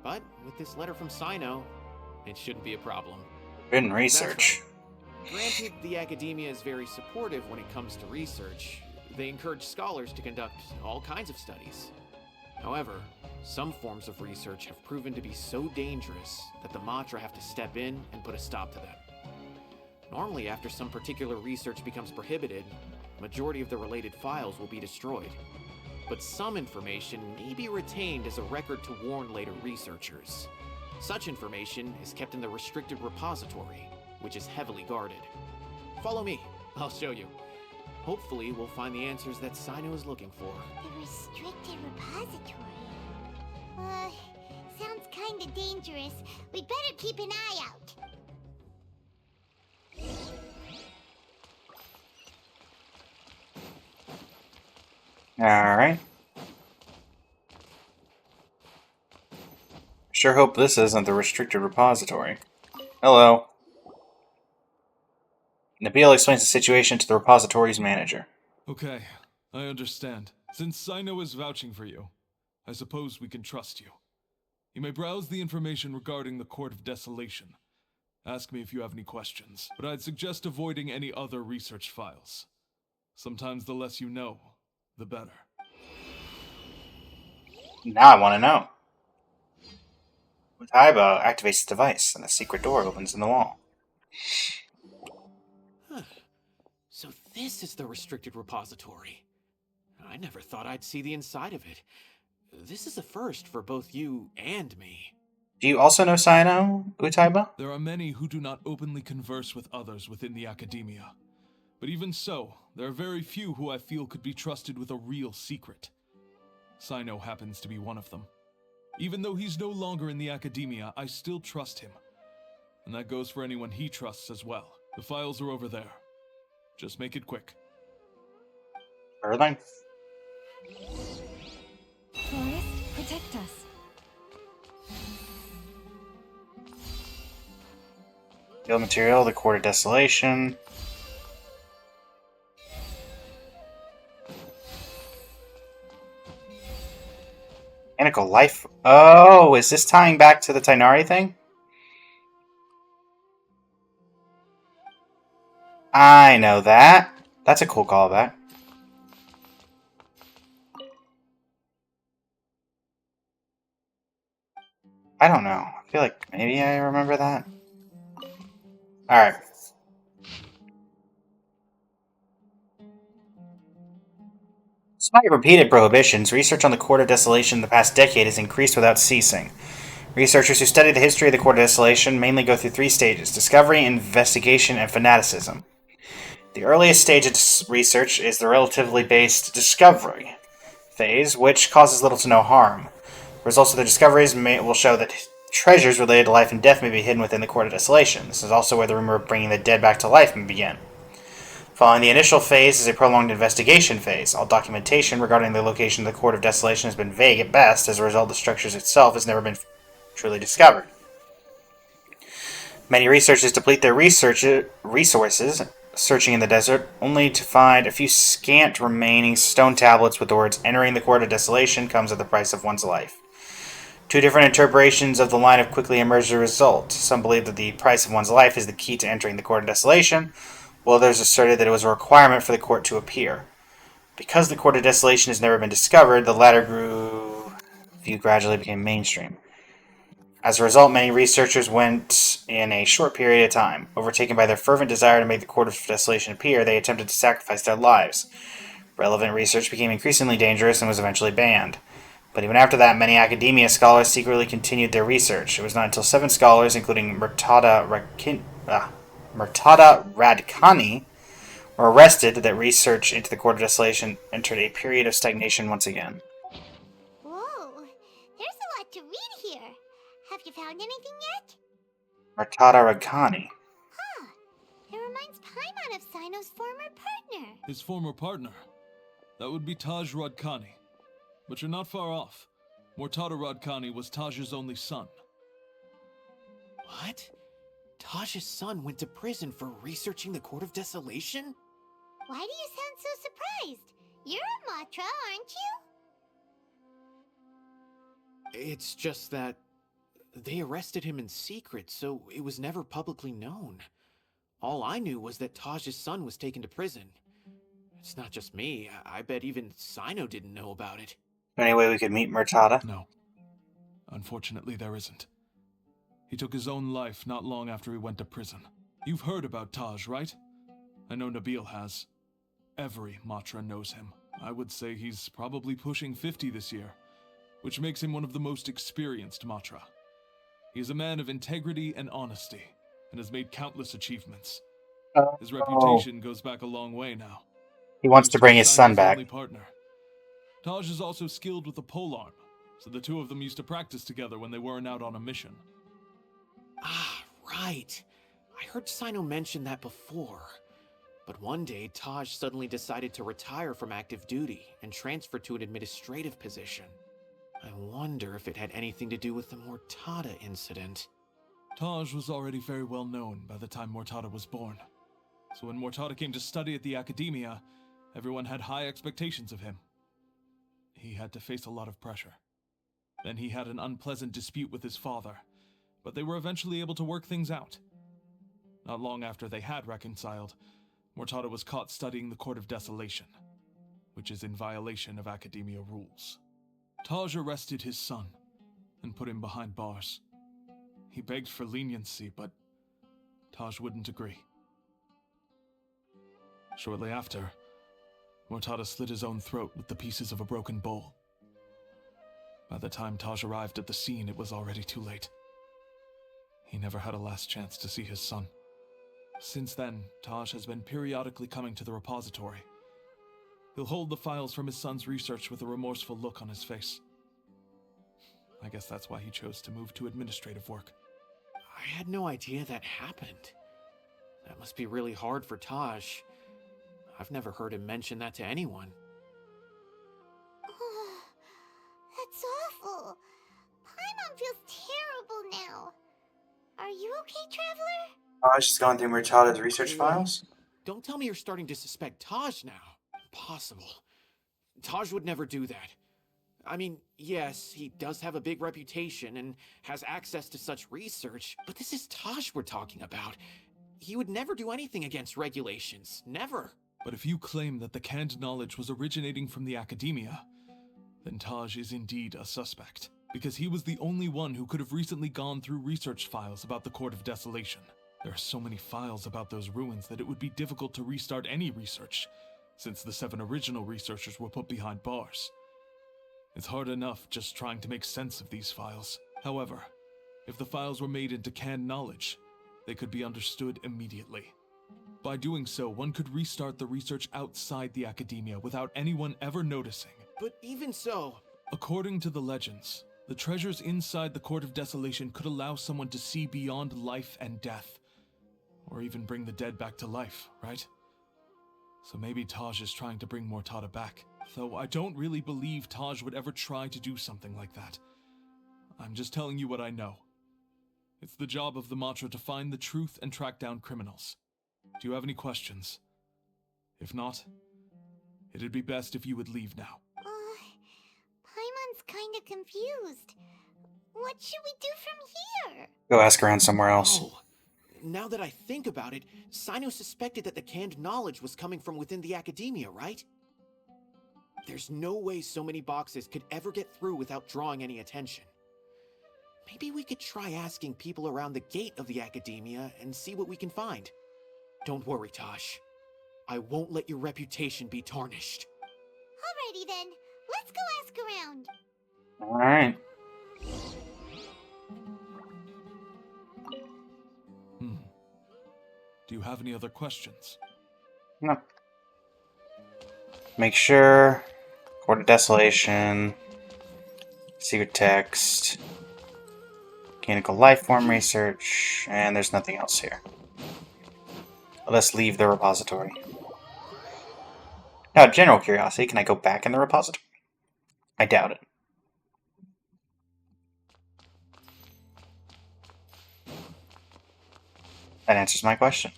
but with this letter from Sino, it shouldn't be a problem. Forbidden research. Granted, the academia is very supportive when it comes to research. They encourage scholars to conduct all kinds of studies. However, some forms of research have proven to be so dangerous that the MATRA have to step in and put a stop to them. Normally, after some particular research becomes prohibited, majority of the related files will be destroyed. But some information may be retained as a record to warn later researchers. Such information is kept in the restricted repository, which is heavily guarded. Follow me, I'll show you. Hopefully, we'll find the answers that Sino is looking for. The restricted repository. Sounds kinda dangerous. We'd better keep an eye out. Alright. Sure hope this isn't the restricted repository. Hello. Nabil explains the situation to the repository's manager. Okay, I understand. Since Sino is vouching for you, I suppose we can trust you. You may browse the information regarding the Court of Desolation. Ask me if you have any questions, but I'd suggest avoiding any other research files. Sometimes the less you know, the better. Now I want to know. Utaiba activates the device, and a secret door opens in the wall. Huh. So this is the restricted repository. I never thought I'd see the inside of it. This is a first for both you and me. Do you also know Sino, Utaiba? There are many who do not openly converse with others within the academia. But even so, there are very few who I feel could be trusted with a real secret. Sino happens to be one of them. Even though he's no longer in the academia, I still trust him. And that goes for anyone he trusts as well. The files are over there. Just make it quick. Erling? Aureus, protect us. Field material, the Court of Desolation. Mechanical life. Oh, is this tying back to the Tainari thing? I know that. That's a cool callback. I don't know. I feel like maybe I remember that. Alright. Despite repeated prohibitions, research on the Court of Desolation in the past decade has increased without ceasing. Researchers who study the history of the Court of Desolation mainly go through 3 stages: discovery, investigation, and fanaticism. The earliest stage of research is the relatively based discovery phase, which causes little to no harm. Results of the discoveries will show that treasures related to life and death may be hidden within the Court of Desolation. This is also where the rumor of bringing the dead back to life may begin. Following the initial phase is a prolonged investigation phase. All documentation regarding the location of the Court of Desolation has been vague at best. As a result, the structures itself has never been truly discovered. Many researchers deplete their resources searching in the desert, only to find a few scant remaining stone tablets with the words "Entering the Court of Desolation comes at the price of one's life." 2 different interpretations of the line have quickly emerged as a result. Some believe that the price of one's life is the key to entering the Court of Desolation, while others asserted that it was a requirement for the court to appear. Because the Court of Desolation has never been discovered, the latter view gradually became mainstream. As a result, many researchers went in a short period of time. Overtaken by their fervent desire to make the Court of Desolation appear, they attempted to sacrifice their lives. Relevant research became increasingly dangerous and was eventually banned. But even after that, many academia scholars secretly continued their research. It was not until 7 scholars, including Murtada Radkani, were arrested that research into the Court of Desolation entered a period of stagnation once again. Whoa, there's a lot to read here. Have you found anything yet? Murtada Radkani. Huh. It reminds Paimon of Sino's former partner. His former partner? That would be Taj Radkani. But you're not far off. Murtada Radkani was Taj's only son. What? Taj's son went to prison for researching the Court of Desolation? Why do you sound so surprised? You're a MATRA, aren't you? It's just that they arrested him in secret, so it was never publicly known. All I knew was that Taj's son was taken to prison. It's not just me. I bet even Sino didn't know about it. Any way we could meet Murtada? No. Unfortunately, there isn't. He took his own life not long after he went to prison. You've heard about Taj, right? I know Nabil has. Every MATRA knows him. I would say he's probably pushing 50 this year, which makes him one of the most experienced MATRA. He is a man of integrity and honesty, and has made countless achievements. His reputation goes back a long way now. He wants to bring his son back. Only partner. Taj is also skilled with the polearm, so the 2 of them used to practice together when they weren't out on a mission. Ah, right. I heard Sino mention that before. But one day, Taj suddenly decided to retire from active duty and transfer to an administrative position. I wonder if it had anything to do with the Murtada incident. Taj was already very well known by the time Murtada was born. So when Mortada came to study at the academia, everyone had high expectations of him. He had to face a lot of pressure. Then he had an unpleasant dispute with his father, but they were eventually able to work things out. Not long after they had reconciled, Mortada was caught studying the Court of Desolation, which is in violation of academia rules. Taj arrested his son and put him behind bars. He begged for leniency, but Taj wouldn't agree. Shortly after, Mortada slit his own throat with the pieces of a broken bowl. By the time Taj arrived at the scene, it was already too late. He never had a last chance to see his son. Since then, Taj has been periodically coming to the repository. He'll hold the files from his son's research with a remorseful look on his face. I guess that's why he chose to move to administrative work. I had no idea that happened. That must be really hard for Taj. I've never heard him mention that to anyone. That's awful. Paimon feels terrible now. Are you okay, Traveler? I was just going through Mortada's research files. Don't tell me you're starting to suspect Taj now. Impossible. Taj would never do that. I mean, yes, he does have a big reputation and has access to such research, but this is Taj we're talking about. He would never do anything against regulations. Never. But if you claim that the canned knowledge was originating from the academia, then Taj is indeed a suspect, because he was the only one who could have recently gone through research files about the Court of Desolation. There are so many files about those ruins that it would be difficult to restart any research, since the 7 original researchers were put behind bars. It's hard enough just trying to make sense of these files. However, if the files were made into canned knowledge, they could be understood immediately. By doing so, one could restart the research outside the academia without anyone ever noticing. But even so... According to the legends, the treasures inside the Court of Desolation could allow someone to see beyond life and death, or even bring the dead back to life, right? So maybe Taj is trying to bring Mortada back, though I don't really believe Taj would ever try to do something like that. I'm just telling you what I know. It's the job of the MATRA to find the truth and track down criminals. Do you have any questions? If not, it'd be best if you would leave now. Paimon's kinda confused. What should we do from here? Go ask around somewhere else. Oh, now that I think about it, Sino suspected that the canned knowledge was coming from within the academia, right? There's no way so many boxes could ever get through without drawing any attention. Maybe we could try asking people around the gate of the academia and see what we can find. Don't worry, Taj. I won't let your reputation be tarnished. Alrighty then, let's go ask around. Alright. Do you have any other questions? No. Make sure. Court of Desolation. Secret text. Mechanical life form research. And there's nothing else here. Let's leave the repository. Now, general curiosity, can I go back in the repository? I doubt it. That answers my question.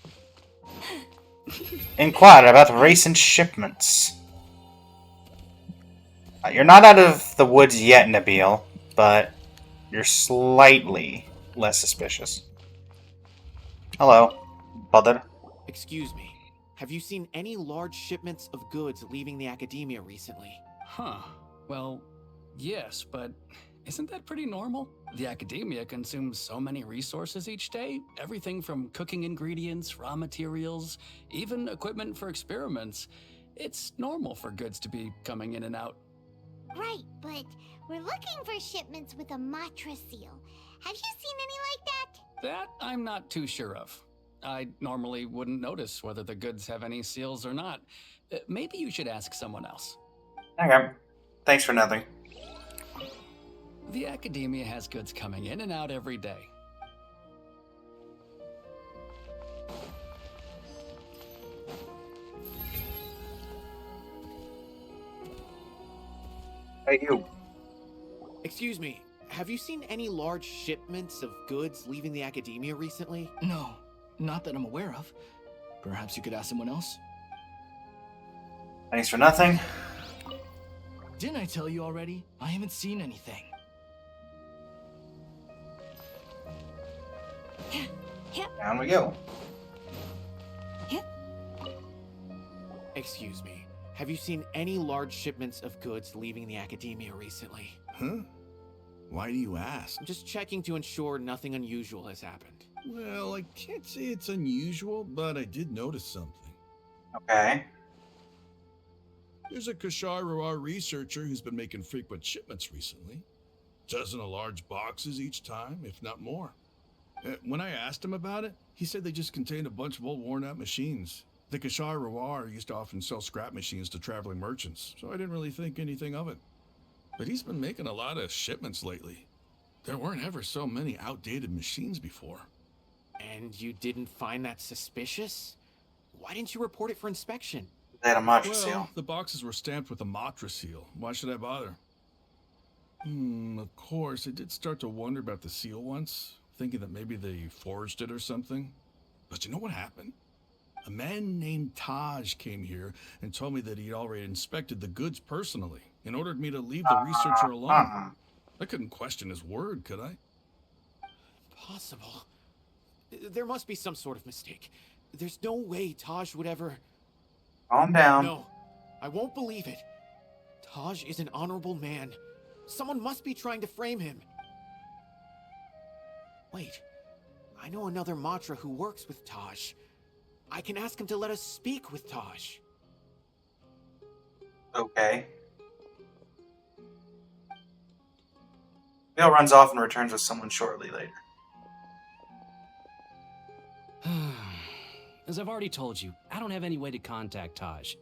Inquire about recent shipments. You're not out of the woods yet, Nabil, but you're slightly less suspicious. Hello, brother. Excuse me. Have you seen any large shipments of goods leaving the academia recently? Huh. Well, yes, but isn't that pretty normal? The academia consumes so many resources each day. Everything from cooking ingredients, raw materials, even equipment for experiments. It's normal for goods to be coming in and out. Right, but we're looking for shipments with a MATRA seal. Have you seen any like that? That I'm not too sure of. I normally wouldn't notice whether the goods have any seals or not. Maybe you should ask someone else. Okay. Thanks for nothing. The academia has goods coming in and out every day. Hey, you. Excuse me. Have you seen any large shipments of goods leaving the academia recently? No, not that I'm aware of. Perhaps you could ask someone else? Thanks for nothing. Didn't I tell you already? I haven't seen anything. Down we go. Excuse me. Have you seen any large shipments of goods leaving the academia recently? Huh? Why do you ask? I'm just checking to ensure nothing unusual has happened. Well, I can't say it's unusual, but I did notice something. Okay. There's a Kashar researcher who's been making frequent shipments recently. Dozen of large boxes each time, if not more. When I asked him about it, he said they just contained a bunch of old worn-out machines. The Kashar used to often sell scrap machines to traveling merchants, so I didn't really think anything of it. But he's been making a lot of shipments lately. There weren't ever so many outdated machines before. And you didn't find that suspicious? Why didn't you report it for inspection? They had a MATRA Well, seal. the boxes were stamped with a MATRA seal. Why should I bother? Of course, I did start to wonder about the seal once, thinking that maybe they forged it or something. But you know what happened? A man named Taj came here and told me that he'd already inspected the goods personally and ordered me to leave the researcher alone. I couldn't question his word, could I? Impossible. There must be some sort of mistake. There's no way Taj would ever... Calm down. No, I won't believe it. Taj is an honorable man. Someone must be trying to frame him. Wait, I know another MATRA who works with Taj. I can ask him to let us speak with Taj. Okay. Bill runs off and returns with someone shortly later. As I've already told you, I don't have any way to contact Taj.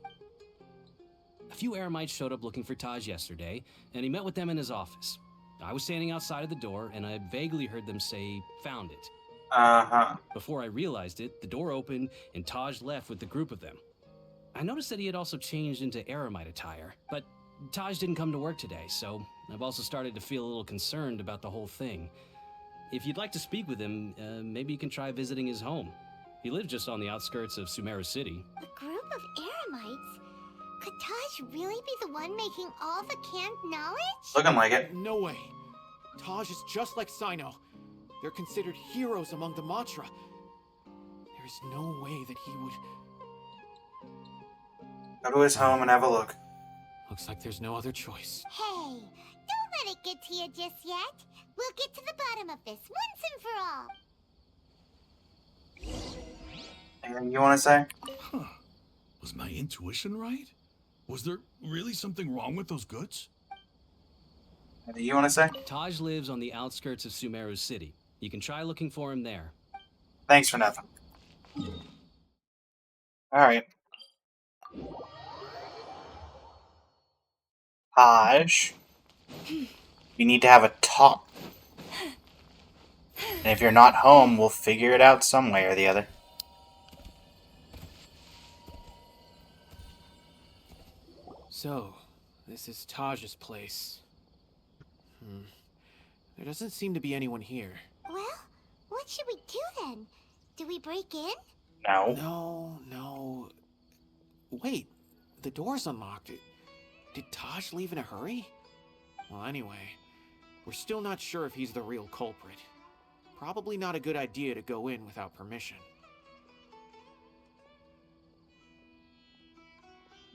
A few Eremites showed up looking for Taj yesterday, and he met with them in his office. I was standing outside of the door, and I vaguely heard them say, "Found it." Uh-huh. Before I realized it, the door opened, and Taj left with the group of them. I noticed that he had also changed into Eremite attire, but Taj didn't come to work today, so I've also started to feel a little concerned about the whole thing. If you'd like to speak with him, maybe you can try visiting his home. He lives just on the outskirts of Sumeru City. A group of Eremites? Could Taj really be the one making all the canned knowledge? Looking like it. No way. Taj is just like Sino. They're considered heroes among the MATRA. There's no way that he would... Go to his home and have a look. Looks like there's no other choice. Hey, don't let it get to you just yet. We'll get to the bottom of this once and for all. Anything you want to say? Huh. Was my intuition right? Was there really something wrong with those goods? Anything you want to say? Taj lives on the outskirts of Sumeru City. You can try looking for him there. Thanks for nothing. Alright. Taj, you need to have a talk. And if you're not home, we'll figure it out some way or the other. So, this is Taj's place. There doesn't seem to be anyone here. Well, what should we do then? Do we break in? No. No. Wait, the door's unlocked. Did Taj leave in a hurry? Well, anyway, we're still not sure if he's the real culprit. Probably not a good idea to go in without permission.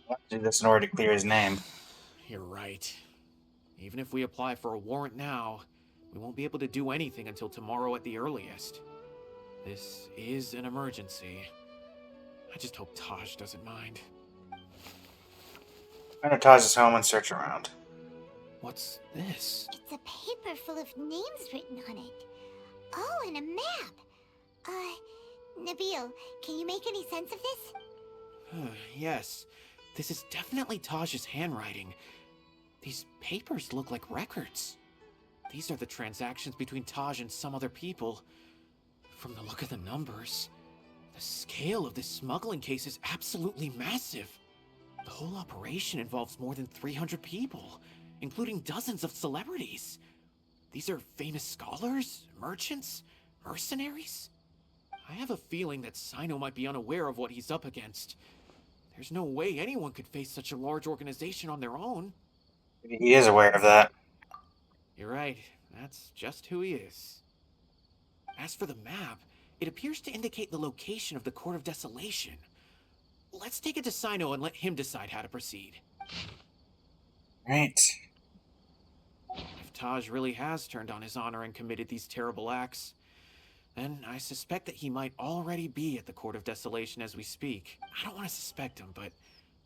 We'll have to do this in order to clear his name. You're right. Even if we apply for a warrant now, we won't be able to do anything until tomorrow at the earliest. This is an emergency. I just hope Taj doesn't mind. Enter Taj's home and search around. What's this? It's a paper full of names written on it. Oh, and a map. Nabil, can you make any sense of this? Yes, this is definitely Taj's handwriting. These papers look like records. These are the transactions between Taj and some other people. From the look of the numbers, the scale of this smuggling case is absolutely massive. The whole operation involves more than 300 people, including dozens of celebrities. These are famous scholars, merchants, mercenaries. I have a feeling that Sino might be unaware of what he's up against. There's no way anyone could face such a large organization on their own. He is aware of that. You're right. That's just who he is. As for the map, it appears to indicate the location of the Court of Desolation. Let's take it to Sino and let him decide how to proceed. Right. If Taj really has turned on his honor and committed these terrible acts, then I suspect that he might already be at the Court of Desolation as we speak. I don't want to suspect him, but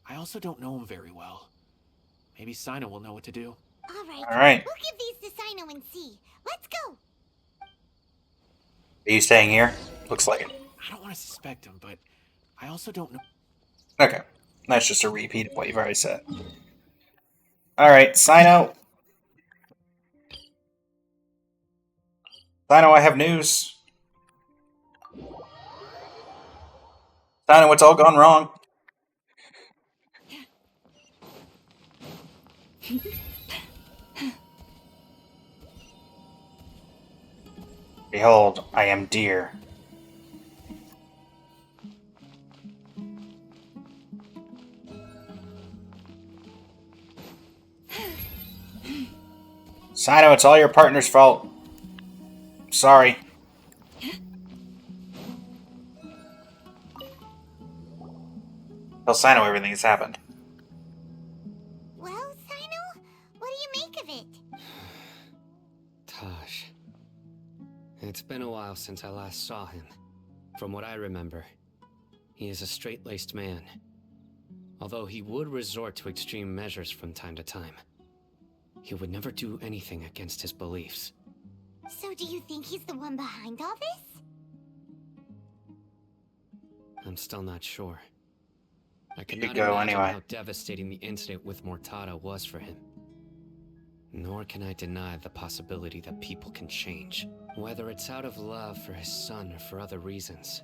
I also don't know him very well. Maybe Sino will know what to do. All right. We'll give these to Sino and see. Let's go. Are you staying here? Looks like it. I don't want to suspect him, but I also don't know. Okay. That's just a repeat of what you've already said. Alright, Sino. Sino, I have news. Sino, what's all gone wrong? Behold, I am deer. Sino, it's all your partner's fault. Sorry. Tell Sino everything that's happened. Well, Sino, what do you make of it? Taj. It's been a while since I last saw him. From what I remember, he is a straight-laced man. Although he would resort to extreme measures from time to time. He would never do anything against his beliefs. So do you think he's the one behind all this? I'm still not sure. I You cannot could go imagine anyway. how devastating the incident with Mortada was for him. Nor can I deny the possibility that people can change. Whether it's out of love for his son or for other reasons.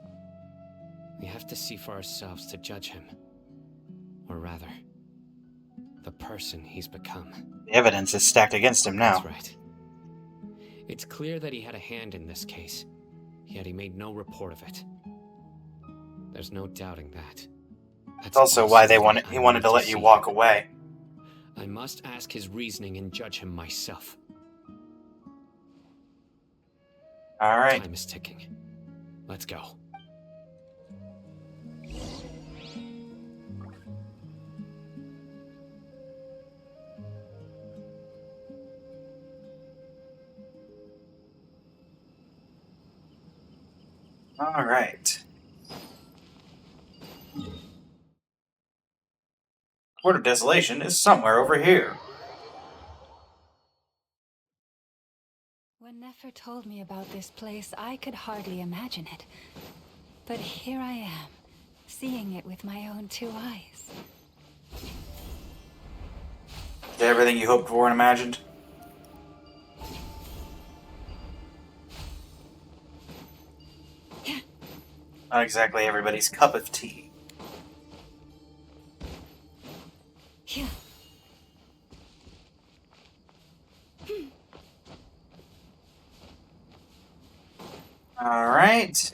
We have to see for ourselves to judge him. Or rather, the person he's become. The evidence is stacked against him now. That's right. It's clear that he had a hand in this case, yet he made no report of it. There's no doubting that. That's also why he wanted to let you walk away. I must ask his reasoning and judge him myself. Alright. Time is ticking. Let's go. Alright. Court of Desolation is somewhere over here. When Nefer told me about this place, I could hardly imagine it. But here I am, seeing it with my own two eyes. Is that everything you hoped for and imagined? Not exactly everybody's cup of tea. Yeah. Alright.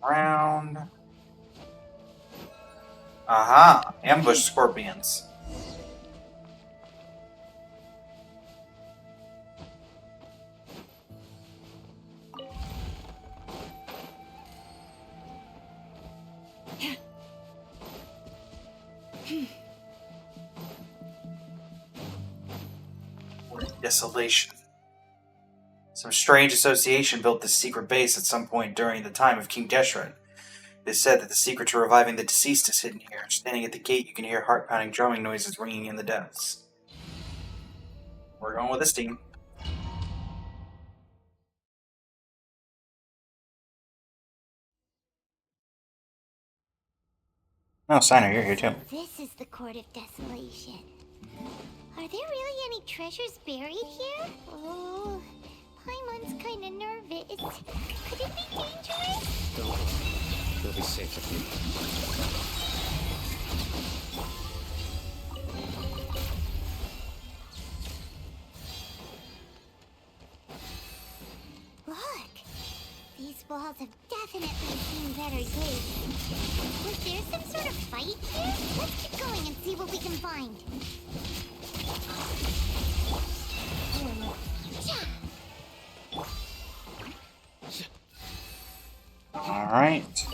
Around. Aha! Ambush scorpions. Desolation. Some strange association built this secret base at some point during the time of King Deshret. It is said that the secret to reviving the deceased is hidden here. Standing at the gate, you can hear heart-pounding drumming noises ringing in the depths. We're going with this team. Oh, Sino, you're here too. This is the Court of Desolation. Are there really any treasures buried here? Oh, Paimon's kinda nervous. Could it be dangerous? Don't worry. You'll be safe with me. definitely seen better days. Was there some sort of fight here? Let's keep going and see what we can find. Alright.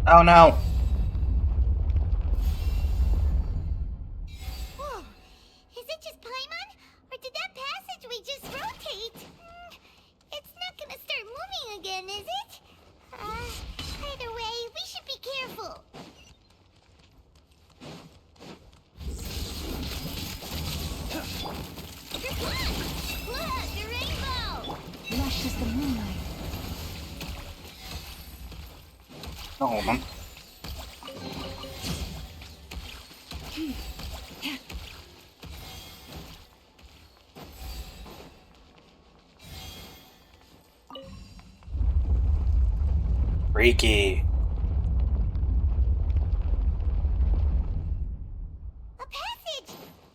Oh no! Whoa! Is it just Paimon? Or did that passageway just rotate? It's not gonna start moving again, is it? Either way, we should be careful. Look, the rainbow! Lush as the moonlight. Oh, hold on. Freaky. A passage!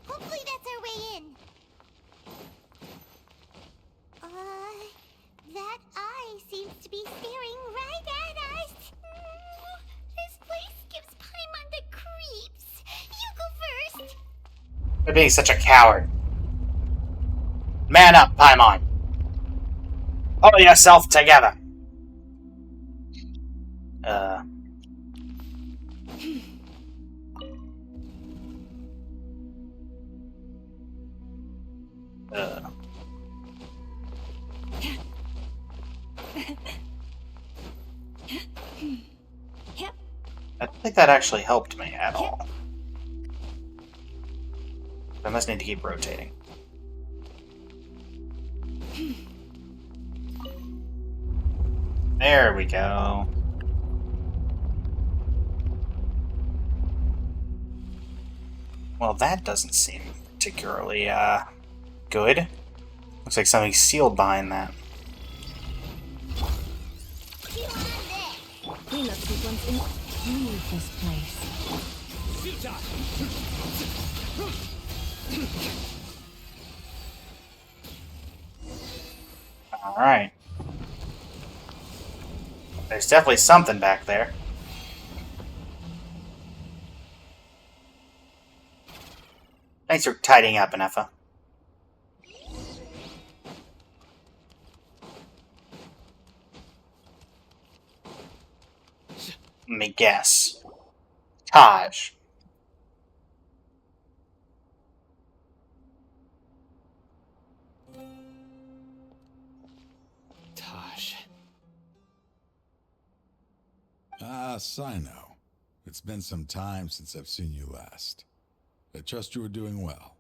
Hopefully that's our way in. That eye seems to be staring right at us. This place gives Paimon the creeps. You go first. You're being such a coward. Man up, Paimon. Pull yourself together. I don't think that actually helped me at all. I must need to keep rotating. There we go. Well, that doesn't seem particularly, good. Looks like something's sealed behind that. Cleanup sequence in. Leave this place. Alright. There's definitely something back there. Thanks for tidying up, Anefa. Let me guess. Taj. Taj. Ah, Sino. It's been some time since I've seen you last. I trust you are doing well.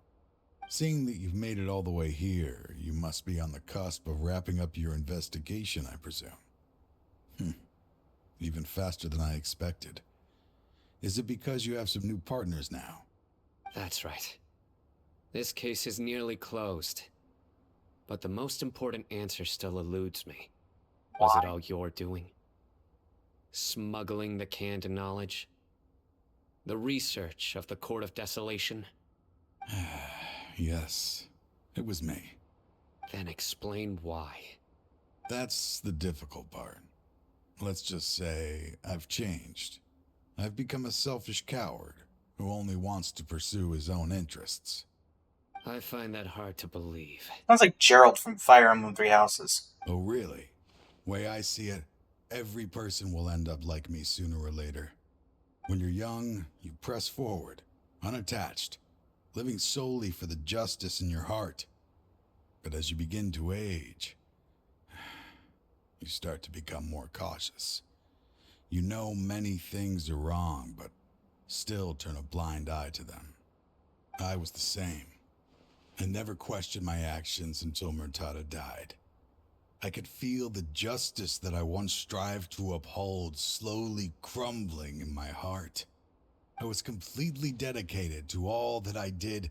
Seeing that you've made it all the way here, you must be on the cusp of wrapping up your investigation, I presume. Even faster than I expected. Is it because you have some new partners now? That's right. This case is nearly closed. But the most important answer still eludes me. Was it all your doing? Smuggling the canned knowledge? The research of the Court of Desolation? Yes, it was me. Then explain why. That's the difficult part. Let's just say I've changed. I've become a selfish coward who only wants to pursue his own interests. I find that hard to believe. Sounds like Gerald from Fire Emblem Three Houses. Oh, really? Way I see it, every person will end up like me sooner or later. When you're young, you press forward, unattached, living solely for the justice in your heart. But as you begin to age, you start to become more cautious. You know many things are wrong, but still turn a blind eye to them. I was the same. I never questioned my actions until Murtada died. I could feel the justice that I once strived to uphold slowly crumbling in my heart. I was completely dedicated to all that I did,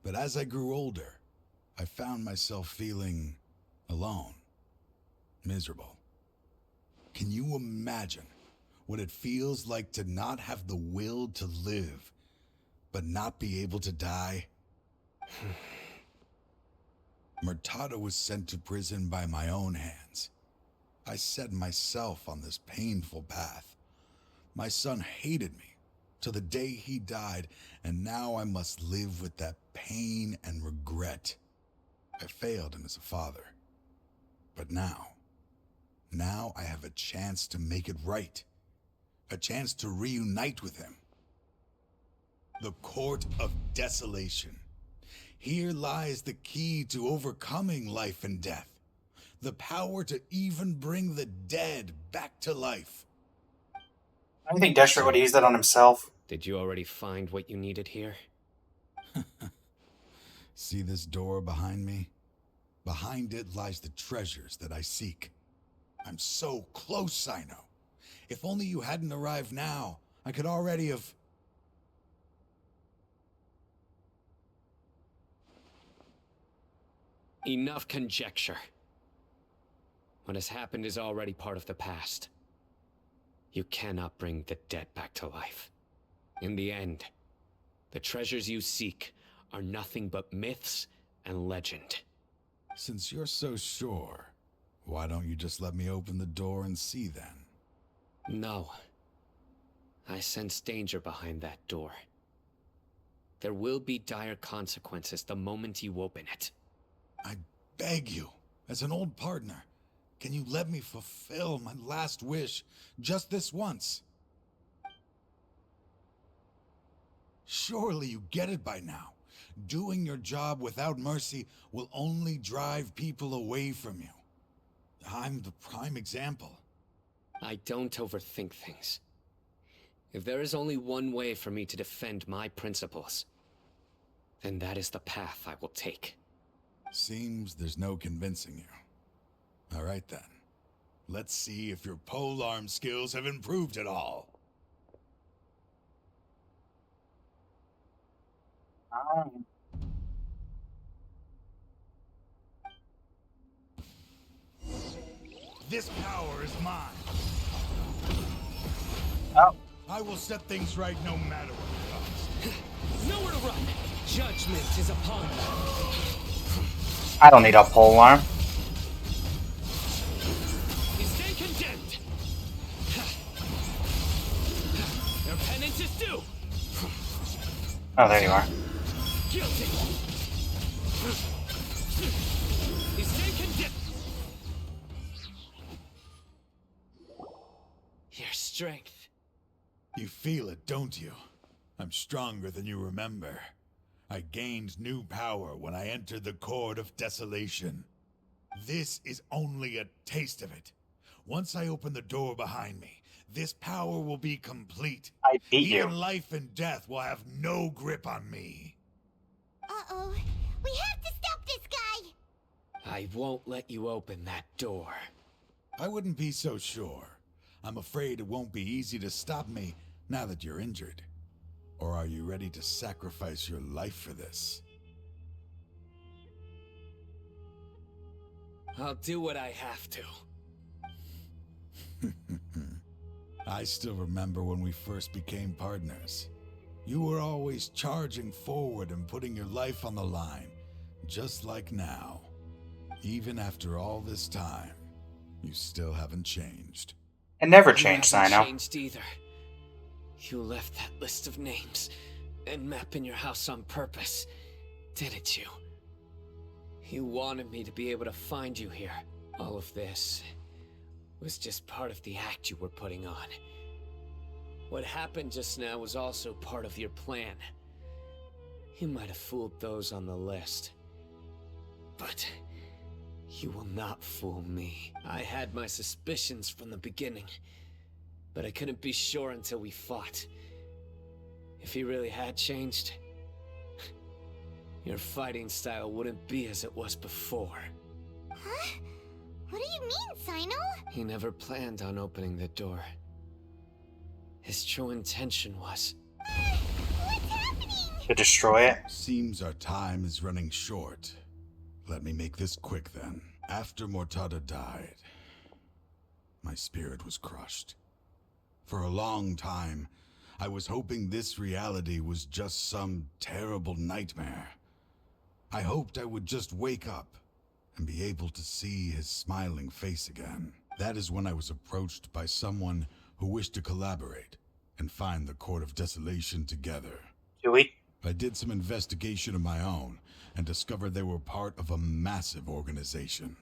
but as I grew older, I found myself feeling alone, miserable. Can you imagine what it feels like to not have the will to live, but not be able to die? Murtada was sent to prison by my own hands. I set myself on this painful path. My son hated me till the day he died, and now I must live with that pain and regret. I failed him as a father. But now I have a chance to make it right. A chance to reunite with him. The Court of Desolation. Here lies the key to overcoming life and death. The power to even bring the dead back to life. I think Deshret would use that on himself. Did you already find what you needed here? See this door behind me? Behind it lies the treasures that I seek. I'm so close, Sino. If only you hadn't arrived now, I could already have... Enough conjecture. What has happened is already part of the past. You cannot bring the dead back to life. In the end, the treasures you seek are nothing but myths and legend. Since you're so sure, why don't you just let me open the door and see then? No. I sense danger behind that door. There will be dire consequences the moment you open it. I beg you, as an old partner, can you let me fulfill my last wish just this once? Surely you get it by now. Doing your job without mercy will only drive people away from you. I'm the prime example. I don't overthink things. If there is only one way for me to defend my principles, then that is the path I will take. Seems there's no convincing you. All right then. Let's see if your polearm skills have improved at all. This power is mine. Oh. I will set things right no matter what comes. Nowhere to run. Judgment is upon you. I don't need a pole arm. You stand condemned. Your penance is due. Oh, there you are. Guilty. You stand condemned. Your strength. You feel it, don't you? I'm stronger than you remember. I gained new power when I entered the Court of Desolation. This is only a taste of it. Once I open the door behind me, this power will be complete. I beat you. Even life and death will have no grip on me. Uh-oh. We have to stop this guy! I won't let you open that door. I wouldn't be so sure. I'm afraid it won't be easy to stop me now that you're injured. Or are you ready to sacrifice your life for this? I'll do what I have to. I still remember when we first became partners. You were always charging forward and putting your life on the line, just like now. Even after all this time, you still haven't changed. It never changed, You haven't Sino. changed either. You left that list of names and map in your house on purpose, didn't you? You wanted me to be able to find you here. All of this was just part of the act you were putting on. What happened just now was also part of your plan. You might have fooled those on the list, but you will not fool me. I had my suspicions from the beginning, but I couldn't be sure until we fought. If he really had changed, your fighting style wouldn't be as it was before. Huh? What do you mean, Sino? He never planned on opening the door. His true intention was... What's happening? To destroy it? Seems our time is running short. Let me make this quick then. After Mortada died, my spirit was crushed. For a long time, I was hoping this reality was just some terrible nightmare. I hoped I would just wake up and be able to see his smiling face again. That is when I was approached by someone who wished to collaborate and find the Court of Desolation together. Do we? I did some investigation of my own and discovered they were part of a massive organization.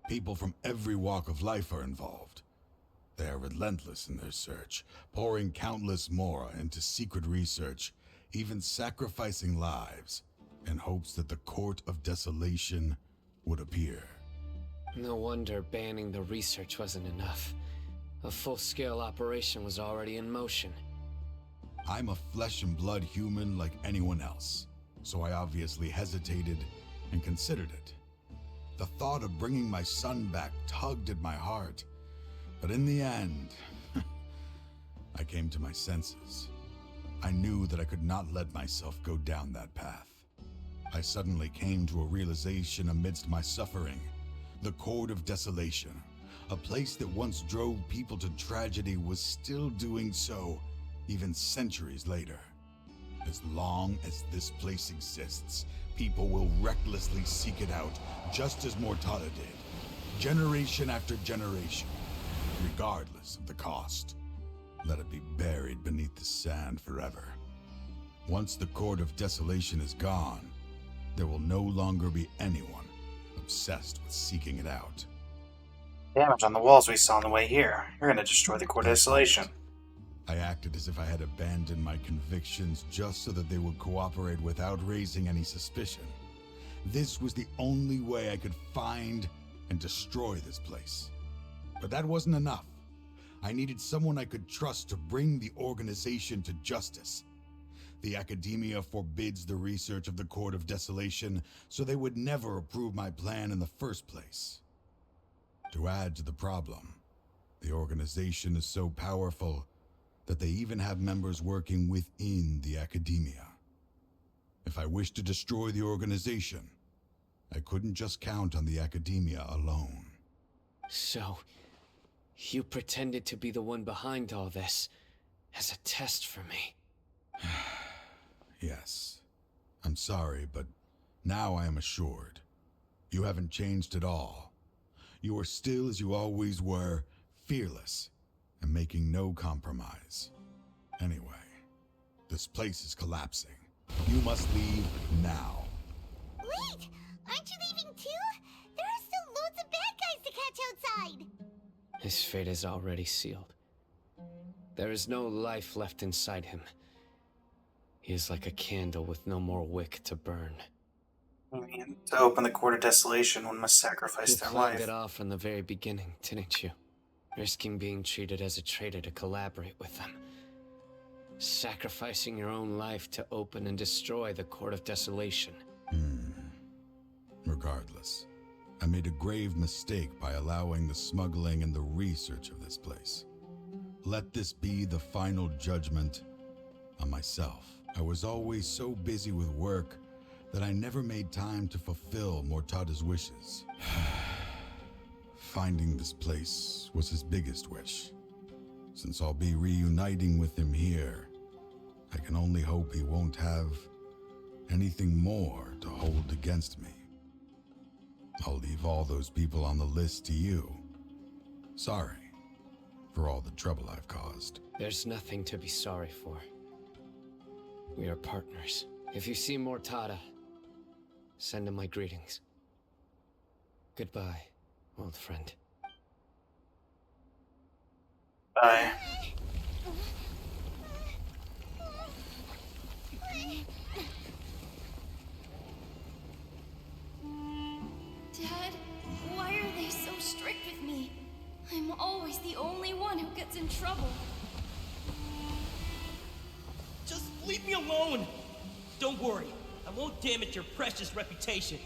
People from every walk of life are involved. They are relentless in their search, pouring countless mora into secret research, even sacrificing lives in hopes that the Court of Desolation would appear. No wonder banning the research wasn't enough. A full-scale operation was already in motion. I'm a flesh and blood human like anyone else, so I obviously hesitated and considered it. The thought of bringing my son back tugged at my heart, but in the end, I came to my senses. I knew that I could not let myself go down that path. I suddenly came to a realization amidst my suffering. The Court of Desolation, a place that once drove people to tragedy, was still doing so even centuries later. As long as this place exists, people will recklessly seek it out, just as Mortada did, generation after generation, regardless of the cost. Let it be buried beneath the sand forever. Once the Court of Desolation is gone, there will no longer be anyone obsessed with seeking it out. Damage on the walls we saw on the way here. You're gonna destroy the Court of Desolation. I acted as if I had abandoned my convictions just so that they would cooperate without raising any suspicion. This was the only way I could find and destroy this place. But that wasn't enough. I needed someone I could trust to bring the organization to justice. The Academia forbids the research of the Court of Desolation, so they would never approve my plan in the first place. To add to the problem, the organization is so powerful that they even have members working within the Academia. If I wished to destroy the organization, I couldn't just count on the Academia alone. So, you pretended to be the one behind all this, as a test for me. Yes. I'm sorry, but now I am assured. You haven't changed at all. You are still as you always were, fearless, and making no compromise. Anyway, this place is collapsing. You must leave now. Wait! Aren't you leaving too? There are still loads of bad guys to catch outside! His fate is already sealed. There is no life left inside him. He is like a candle with no more wick to burn. I mean, to open the Court of Desolation, one must sacrifice their You planned life. it all from the very beginning, didn't you? Risking being treated as a traitor to collaborate with them. Sacrificing your own life to open and destroy the Court of Desolation. Regardless, I made a grave mistake by allowing the smuggling and the research of this place. Let this be the final judgment on myself. I was always so busy with work that I never made time to fulfill Mortada's wishes. Finding this place was his biggest wish. Since I'll be reuniting with him here, I can only hope he won't have anything more to hold against me. I'll leave all those people on the list to you. Sorry for all the trouble I've caused. There's nothing to be sorry for. We are partners. If you see Mortada, send him my greetings. Goodbye, old friend. Bye. Dad, why are they so strict with me? I'm always the only one who gets in trouble. Just leave me alone! Don't worry, I won't damage your precious reputation.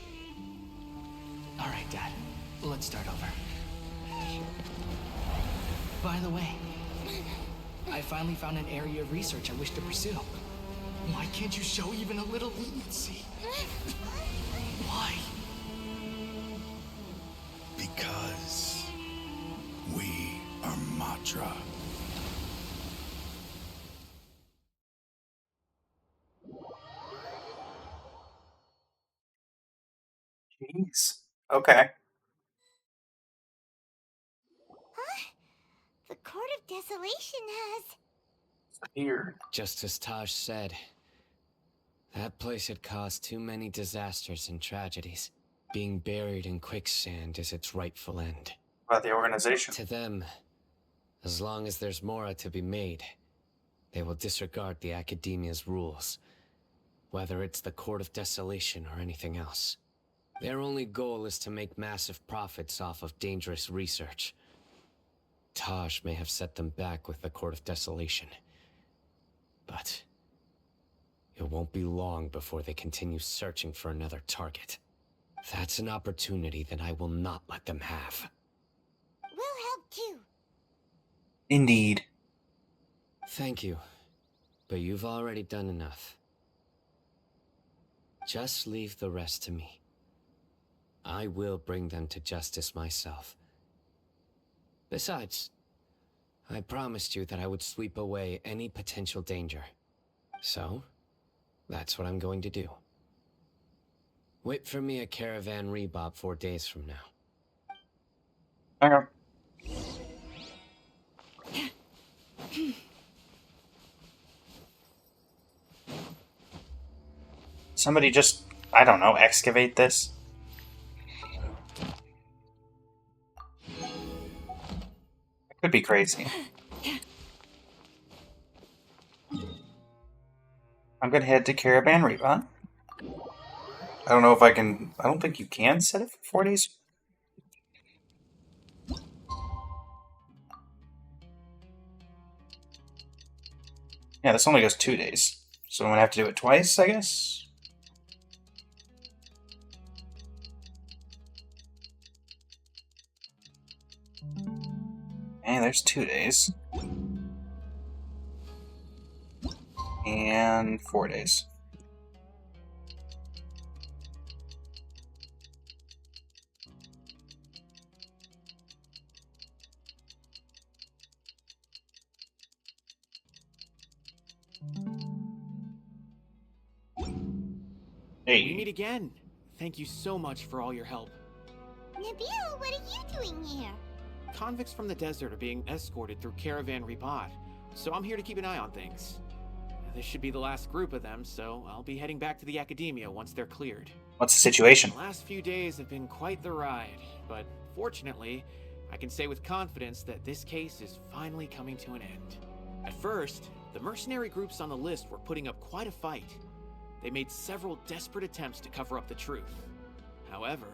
Alright, Dad. Let's start over. By the way, I finally found an area of research I wish to pursue. Why can't you show even a little leniency? Why? Because we are MATRA. Jeez. Okay. Desolation has. Here. Just as Taj said, that place had caused too many disasters and tragedies. Being buried in quicksand is its rightful end. About the organization. To them, as long as there's more to be made, they will disregard the Academia's rules, whether it's the Court of Desolation or anything else. Their only goal is to make massive profits off of dangerous research. Taj may have set them back with the Court of Desolation, but it won't be long before they continue searching for another target. That's an opportunity that I will not let them have. We'll help too. Indeed. Thank you, but you've already done enough. Just leave the rest to me. I will bring them to justice myself. Besides, I promised you that I would sweep away any potential danger. So, that's what I'm going to do. Wait for me at Caravan Rebop 4 days from now. Okay. Somebody just, I don't know, excavate this? It could be crazy. I'm gonna head to Caravan Rebop. I don't know if I can... I don't think you can set it for 4 days. Yeah, this only goes 2 days. So I'm gonna have to do it twice, I guess? And there's 2 days. And 4 days. Hey. We meet again. Thank you so much for all your help. Nabil, what are you doing here? Convicts from the desert are being escorted through Caravan Rebot, so I'm here to keep an eye on things. This should be the last group of them, so I'll be heading back to the Academia once they're cleared. What's the situation? The last few days have been quite the ride, but fortunately, I can say with confidence that this case is finally coming to an end. At first, the mercenary groups on the list were putting up quite a fight. They made several desperate attempts to cover up the truth. However,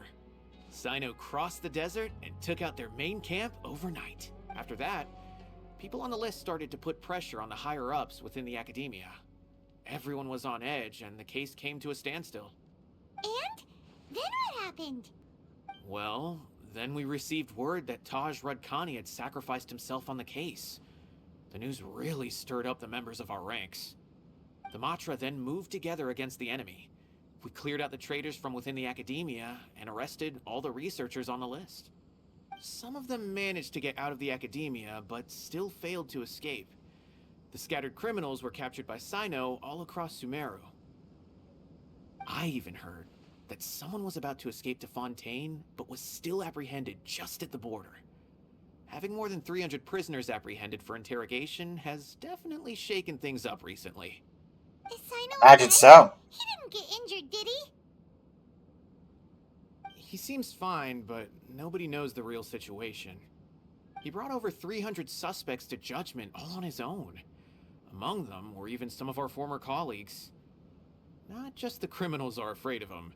Sino crossed the desert and took out their main camp overnight. After that, people on the list started to put pressure on the higher-ups within the Academia. Everyone was on edge, and the case came to a standstill. And? Then what happened? Well, then we received word that Taj Rudkani had sacrificed himself on the case. The news really stirred up the members of our ranks. The MATRA then moved together against the enemy. We cleared out the traitors from within the Academia and arrested all the researchers on the list. Some of them managed to get out of the Academia, but still failed to escape. The scattered criminals were captured by Sino all across Sumeru. I even heard that someone was about to escape to Fontaine, but was still apprehended just at the border. Having more than 300 prisoners apprehended for interrogation has definitely shaken things up recently. Is Sino Imagine okay? so. He didn't get injured, did he? He seems fine, but nobody knows the real situation. He brought over 300 suspects to judgment all on his own. Among them were even some of our former colleagues. Not just the criminals are afraid of him.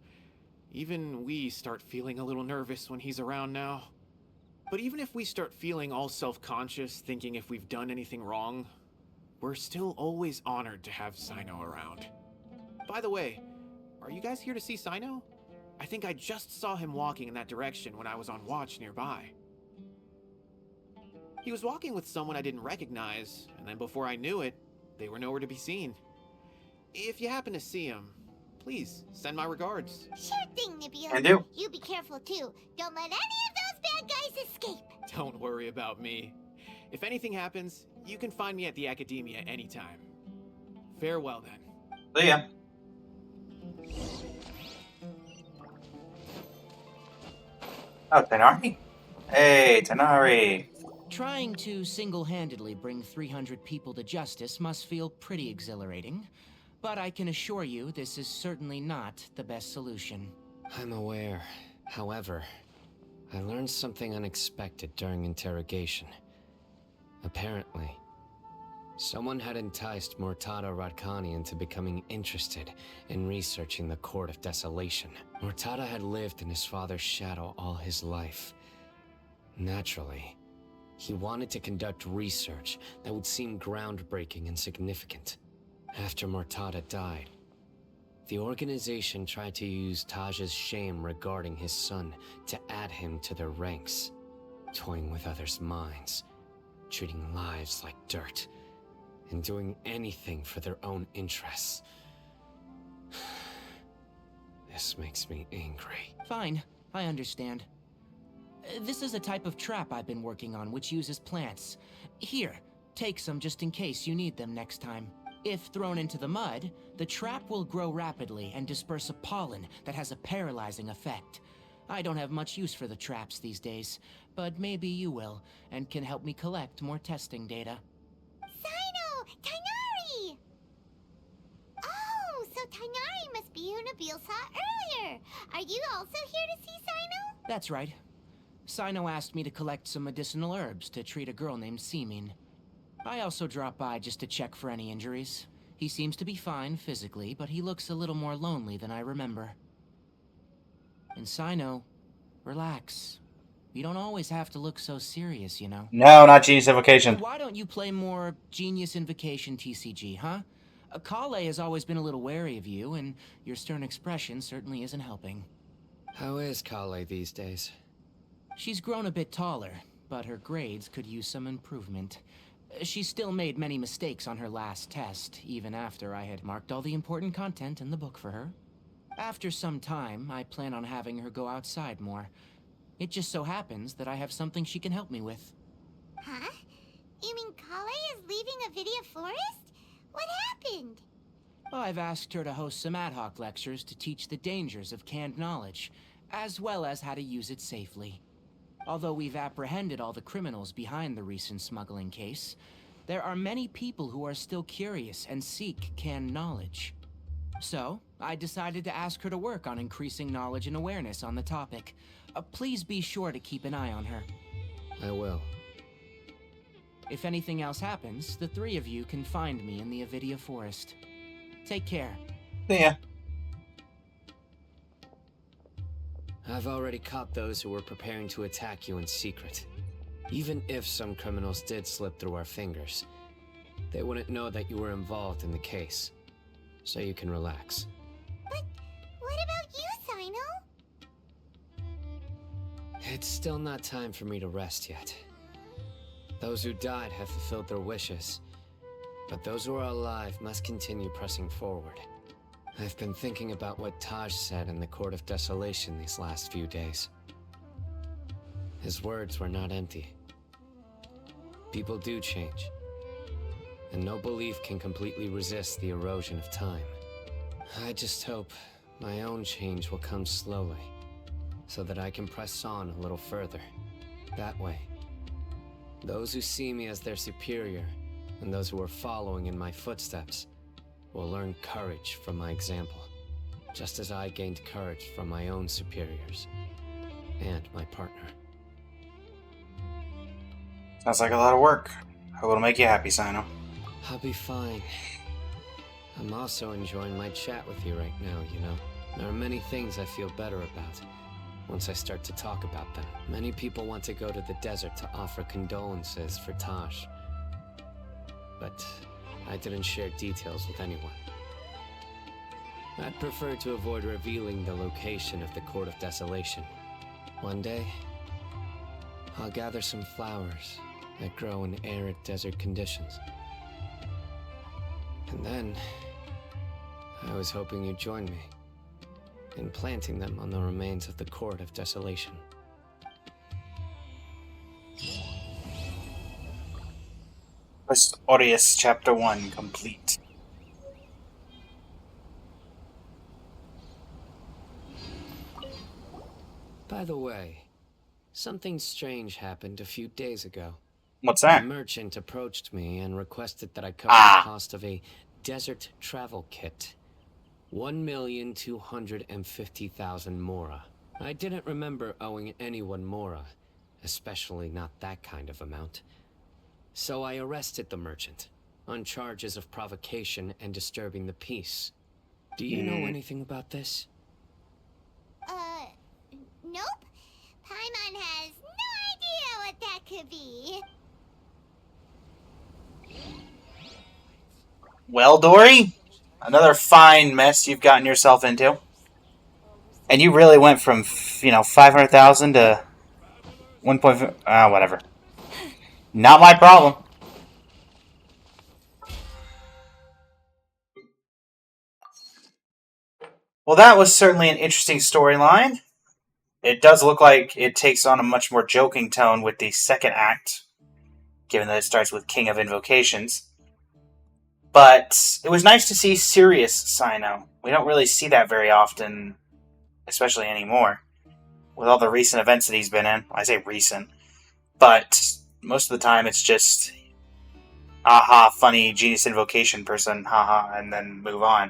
Even we start feeling a little nervous when he's around now. But even if we start feeling all self-conscious, thinking if we've done anything wrong, we're still always honored to have Sino around. By the way, are you guys here to see Sino? I think I just saw him walking in that direction when I was on watch nearby. He was walking with someone I didn't recognize, and then before I knew it, they were nowhere to be seen. If you happen to see him, please send my regards. Sure thing, Nabil. I do. You be careful too. Don't let any of those bad guys escape. Don't worry about me. If anything happens, you can find me at the Academia anytime. Farewell then. See ya. Oh, Tanari? Hey, Tanari. Trying to single-handedly bring 300 people to justice must feel pretty exhilarating, but I can assure you this is certainly not the best solution. I'm aware. However, I learned something unexpected during interrogation. Apparently, someone had enticed Mortada Radkani into becoming interested in researching the Court of Desolation. Mortada had lived in his father's shadow all his life. Naturally, he wanted to conduct research that would seem groundbreaking and significant. After Mortada died, the organization tried to use Taj's shame regarding his son to add him to their ranks, toying with others' minds, treating lives like dirt, and doing anything for their own interests. This makes me angry. Fine, I understand. This is a type of trap I've been working on which uses plants. Here, take some just in case you need them next time. If thrown into the mud, the trap will grow rapidly and disperse a pollen that has a paralyzing effect. I don't have much use for the traps these days, but maybe you will, and can help me collect more testing data. Sino! Tighnari! Oh, so Tighnari must be who Nabil saw earlier. Are you also here to see Sino? That's right. Sino asked me to collect some medicinal herbs to treat a girl named Seamin. I also dropped by just to check for any injuries. He seems to be fine physically, but he looks a little more lonely than I remember. And Sino, relax. You don't always have to look so serious, you know. No, not Genius Invocation. Why don't you play more Genius Invocation TCG, huh? Kale has always been a little wary of you, and your stern expression certainly isn't helping. How is Kale these days? She's grown a bit taller, but her grades could use some improvement. She still made many mistakes on her last test, even after I had marked all the important content in the book for her. After some time, I plan on having her go outside more. It just so happens that I have something she can help me with. Huh? You mean Kale is leaving Avidia Forest? What happened? I've asked her to host some ad hoc lectures to teach the dangers of canned knowledge, as well as how to use it safely. Although we've apprehended all the criminals behind the recent smuggling case, there are many people who are still curious and seek canned knowledge. So, I decided to ask her to work on increasing knowledge and awareness on the topic. Please be sure to keep an eye on her. I will. If anything else happens, the three of you can find me in the Avidia Forest. Take care. Yeah. I've already caught those who were preparing to attack you in secret. Even if some criminals did slip through our fingers, they wouldn't know that you were involved in the case. So you can relax. But what about you, Sino? It's still not time for me to rest yet. Those who died have fulfilled their wishes, but those who are alive must continue pressing forward. I've been thinking about what Taj said in the Court of Desolation these last few days. His words were not empty. People do change, and no belief can completely resist the erosion of time. I just hope my own change will come slowly, so that I can press on a little further. That way, those who see me as their superior, and those who are following in my footsteps, will learn courage from my example, just as I gained courage from my own superiors and my partner. Sounds like a lot of work. Hope it'll make you happy, Sino. I'll be fine. I'm also enjoying my chat with you right now, you know. There are many things I feel better about once I start to talk about them. Many people want to go to the desert to offer condolences for Taj, but I didn't share details with anyone. I'd prefer to avoid revealing the location of the Court of Desolation. One day, I'll gather some flowers that grow in arid desert conditions. And then, I was hoping you'd join me in planting them on the remains of the Court of Desolation. First Aureus, Chapter 1, complete. By the way, something strange happened a few days ago. What's that? A merchant approached me and requested that I cover the cost of a desert travel kit. 1,250,000 mora. I didn't remember owing anyone mora, especially not that kind of amount. So I arrested the merchant on charges of provocation and disturbing the peace. Do you know anything about this? Nope. Paimon has no idea what that could be. Well, Dory, another fine mess you've gotten yourself into. And you really went from, 500,000 to 1.5... whatever. Not my problem. Well, that was certainly an interesting storyline. It does look like it takes on a much more joking tone with the second act, given that it starts with King of Invocations. But it was nice to see serious Sino. We don't really see that very often, especially anymore, with all the recent events that he's been in. I say recent, but most of the time it's just, aha, funny genius invocation person, haha, and then move on.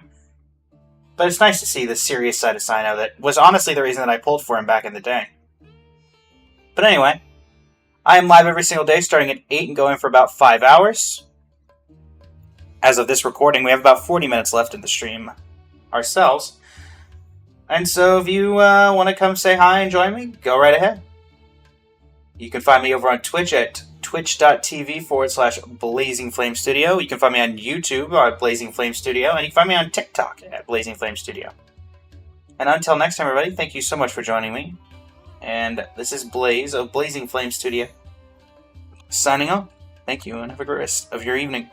But it's nice to see the serious side of Sino that was honestly the reason that I pulled for him back in the day. But anyway, I am live every single day starting at 8 and going for about 5 hours. As of this recording, we have about 40 minutes left in the stream ourselves. And so if you want to come say hi and join me, go right ahead. You can find me over on Twitch at twitch.tv/Blazing Flame Studio. You can find me on YouTube at Blazing Flame Studio, and you can find me on TikTok at Blazing Flame Studio. And until next time, everybody, thank you so much for joining me. And this is Blaze of Blazing Flame Studio, signing off. Thank you, and have a great rest of your evening.